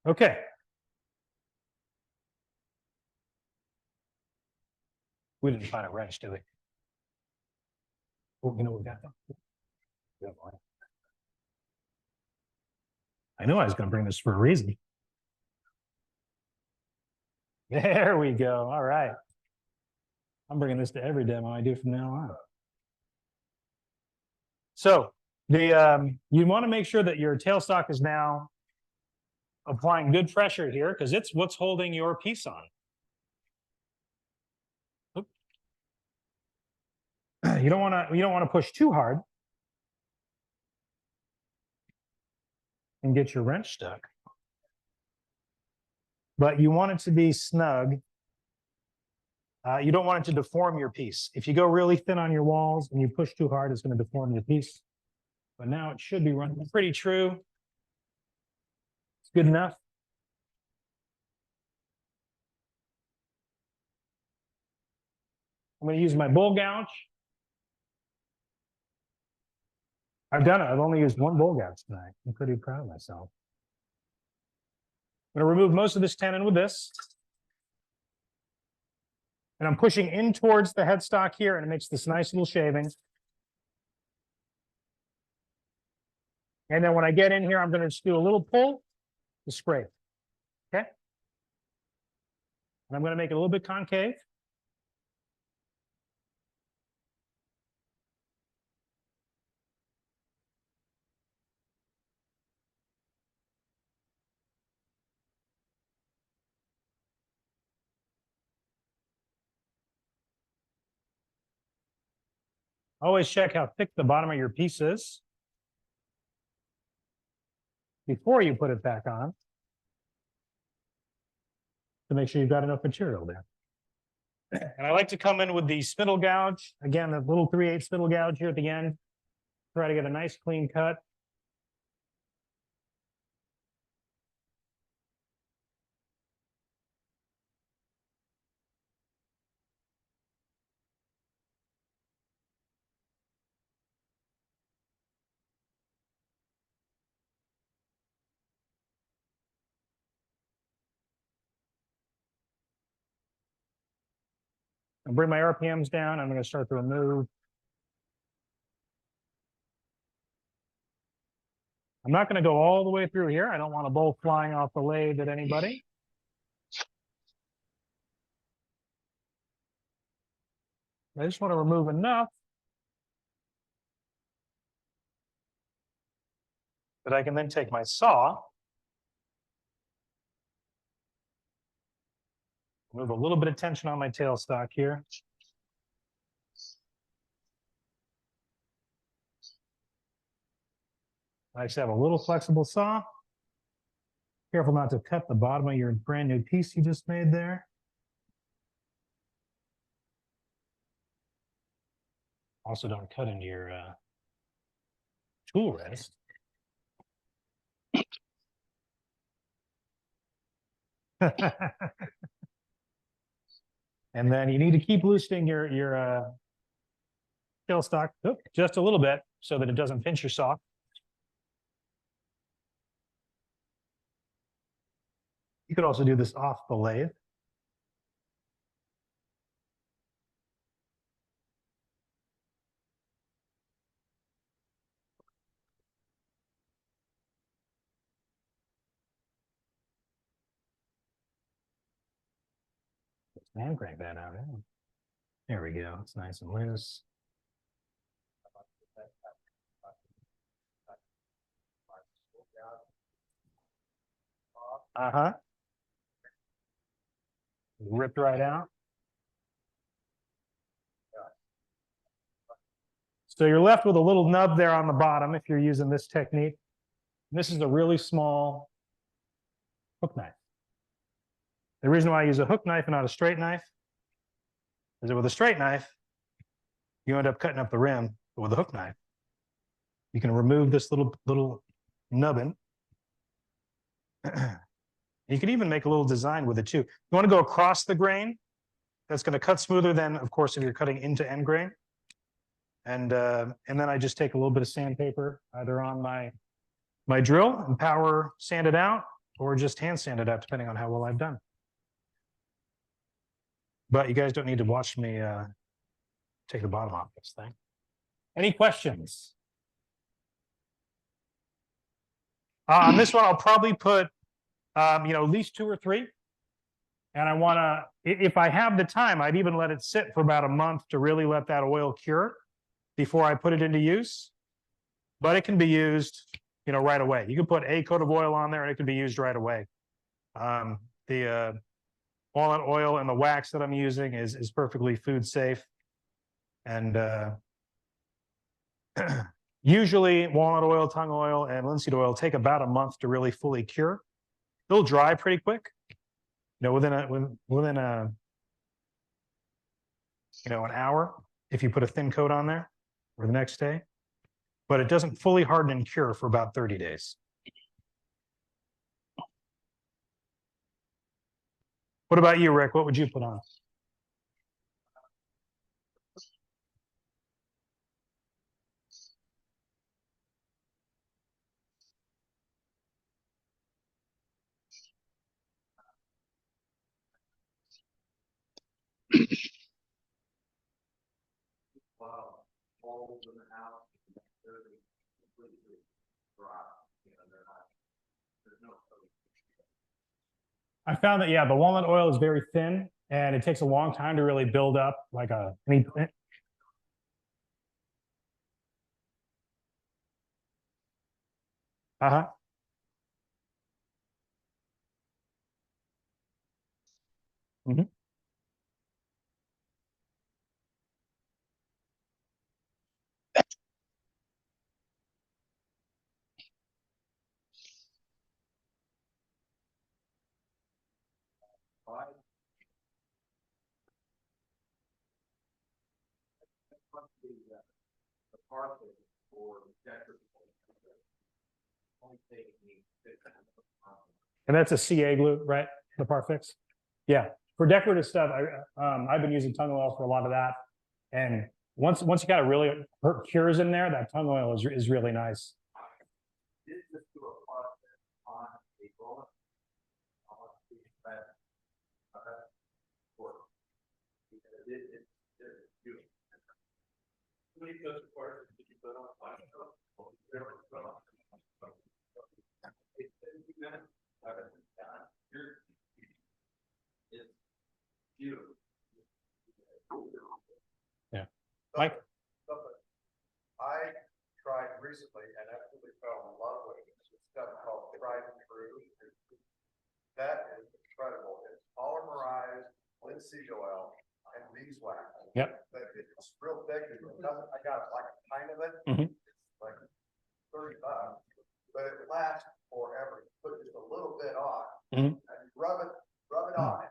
Okay. We didn't find a wrench, did we? Oh, you know we got them. I knew I was going to bring this for a reason. There we go. All right. I'm bringing this to every demo I do from now on. So you want to make sure that your tailstock is now applying good pressure here, because it's what's holding your piece on. Oop. You don't want to push too hard and get your wrench stuck. But you want it to be snug. You don't want it to deform your piece. If you go really thin on your walls and you push too hard, it's going to deform your piece. But now it should be running pretty true. It's good enough. I'm going to use my bowl gouge. I've done it. I've only used one bowl gouge tonight. I'm pretty proud of myself. I'm going to remove most of this tenon with this. And I'm pushing in towards the headstock here, and it makes this nice little shaving. And then when I get in here, I'm going to just do a little pull to scrape. Okay? And I'm going to make it a little bit concave. Always check how thick the bottom of your piece is before you put it back on, to make sure you've got enough material there. And I like to come in with the spindle gouge. Again, the little 3/8 spindle gouge here at the end. Try to get a nice clean cut. I'll bring my RPMs down. I'm going to start to remove. I'm not going to go all the way through here. I don't want a bowl flying off the lathe at anybody. I just want to remove enough that I can then take my saw, remove a little bit of tension on my tailstock here. I just have a little flexible saw. Careful not to cut the bottom of your brand new piece you just made there. Also, don't cut into your tool rest. And then you need to keep loosening your tailstock just a little bit so that it doesn't pinch your saw. You could also do this off the lathe. And crank that out. There we go. It's nice and loose. Uh-huh. Ripped right out. So you're left with a little nub there on the bottom if you're using this technique. This is a really small hook knife. The reason why I use a hook knife and not a straight knife is that with a straight knife, you end up cutting up the rim, but with a hook knife, you can remove this little nubbin. You can even make a little design with it too. You want to go across the grain. That's going to cut smoother than, of course, if you're cutting into end grain. And then I just take a little bit of sandpaper either on my drill and power sand it out, or just hand sand it out, depending on how well I've done. But you guys don't need to watch me take the bottom off this thing. Any questions? On this one, I'll probably put, at least 2 or 3. And I want to, if I have the time, I'd even let it sit for about a month to really let that oil cure before I put it into use. But it can be used, right away. You can put a coat of oil on there and it can be used right away. The walnut oil and the wax that I'm using is perfectly food safe. And usually walnut oil, tongue oil, and linseed oil take about a month to really fully cure. They'll dry pretty quick. Within an hour, if you put a thin coat on there, or the next day. But it doesn't fully harden and cure for about 30 days. What about you, Rick? What would you put on? I found that, yeah, the walnut oil is very thin and it takes a long time to really build up like a, uh-huh. Mm-hmm. And that's a CA glue, right? The Parfix. Yeah. For decorative stuff, I've been using tongue oil for a lot of that. And once you got a really cures in there, that tongue oil is really nice. Yeah. Mike? I tried recently and absolutely fell in love with it. It's stuff called Tried and True. That is incredible. It's polymerized linseed oil and beeswax. Yep. It's real thick. I got like a pint of it. Mm-hmm. It's like $30, but it lasts forever. You put just a little bit on, Mm-hmm. and you rub it on,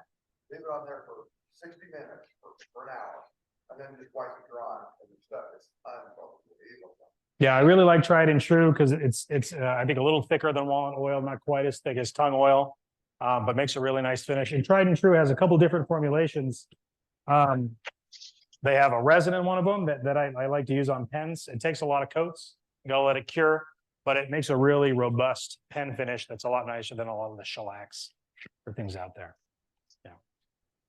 leave it on there for 60 minutes for an hour, and then just wipe it dry. And the stuff is unbelievable. Yeah, I really like Tried and True because it's I think a little thicker than walnut oil, not quite as thick as tongue oil, but makes a really nice finish. And Tried and True has a couple different formulations. They have a resin in one of them that I like to use on pens. It takes a lot of coats. You gotta let it cure, but it makes a really robust pen finish that's a lot nicer than a lot of the shellacs or things out there. Yeah.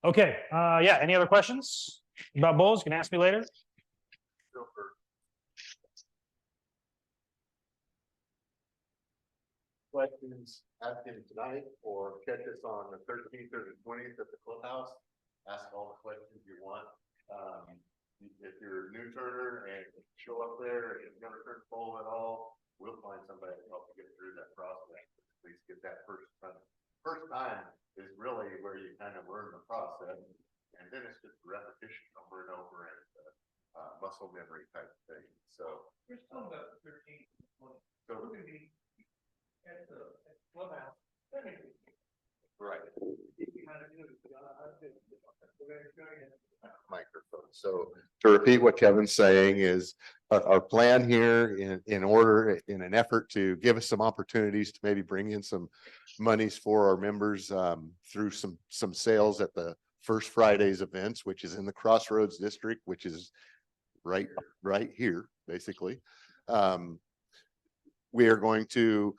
Okay. Yeah. Any other questions about bowls? You can ask me later. Questions, ask him tonight or catch us on the 13th or the 20th at the clubhouse. Ask all the questions you want. If you're a new turner and show up there and you've never turned bowl at all, we'll find somebody to help you get through that process. At least get that first time first time is really where you kind of learn the process. And then it's just repetition over and over and muscle memory type thing. So. We're still about 13, 20. So We're gonna be at the clubhouse. right. How to do it. We're gonna show you. Microphone. So to repeat what Kevin's saying is our plan here in an effort to give us some opportunities to maybe bring in some monies for our members through some sales at the First Friday's events, which is in the Crossroads District, which is right here, basically. We are going to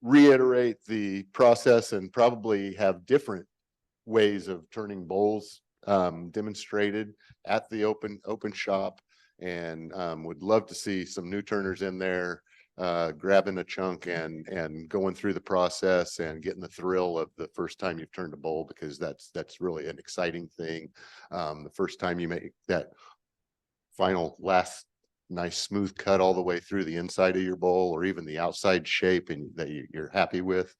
reiterate the process and probably have different ways of turning bowls demonstrated at the open shop, and would love to see some new turners in there grabbing a chunk and going through the process and getting the thrill of the first time you've turned a bowl, because that's really an exciting thing. The first time you make that final last nice smooth cut all the way through the inside of your bowl, or even the outside shape and that you're happy with.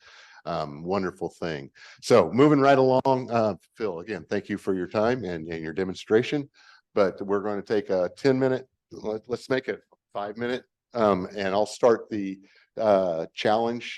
Wonderful thing. So moving right along, Phil, again, thank you for your time and your demonstration, but we're going to take a 10-minute, let's make it 5-minute, and I'll start the challenge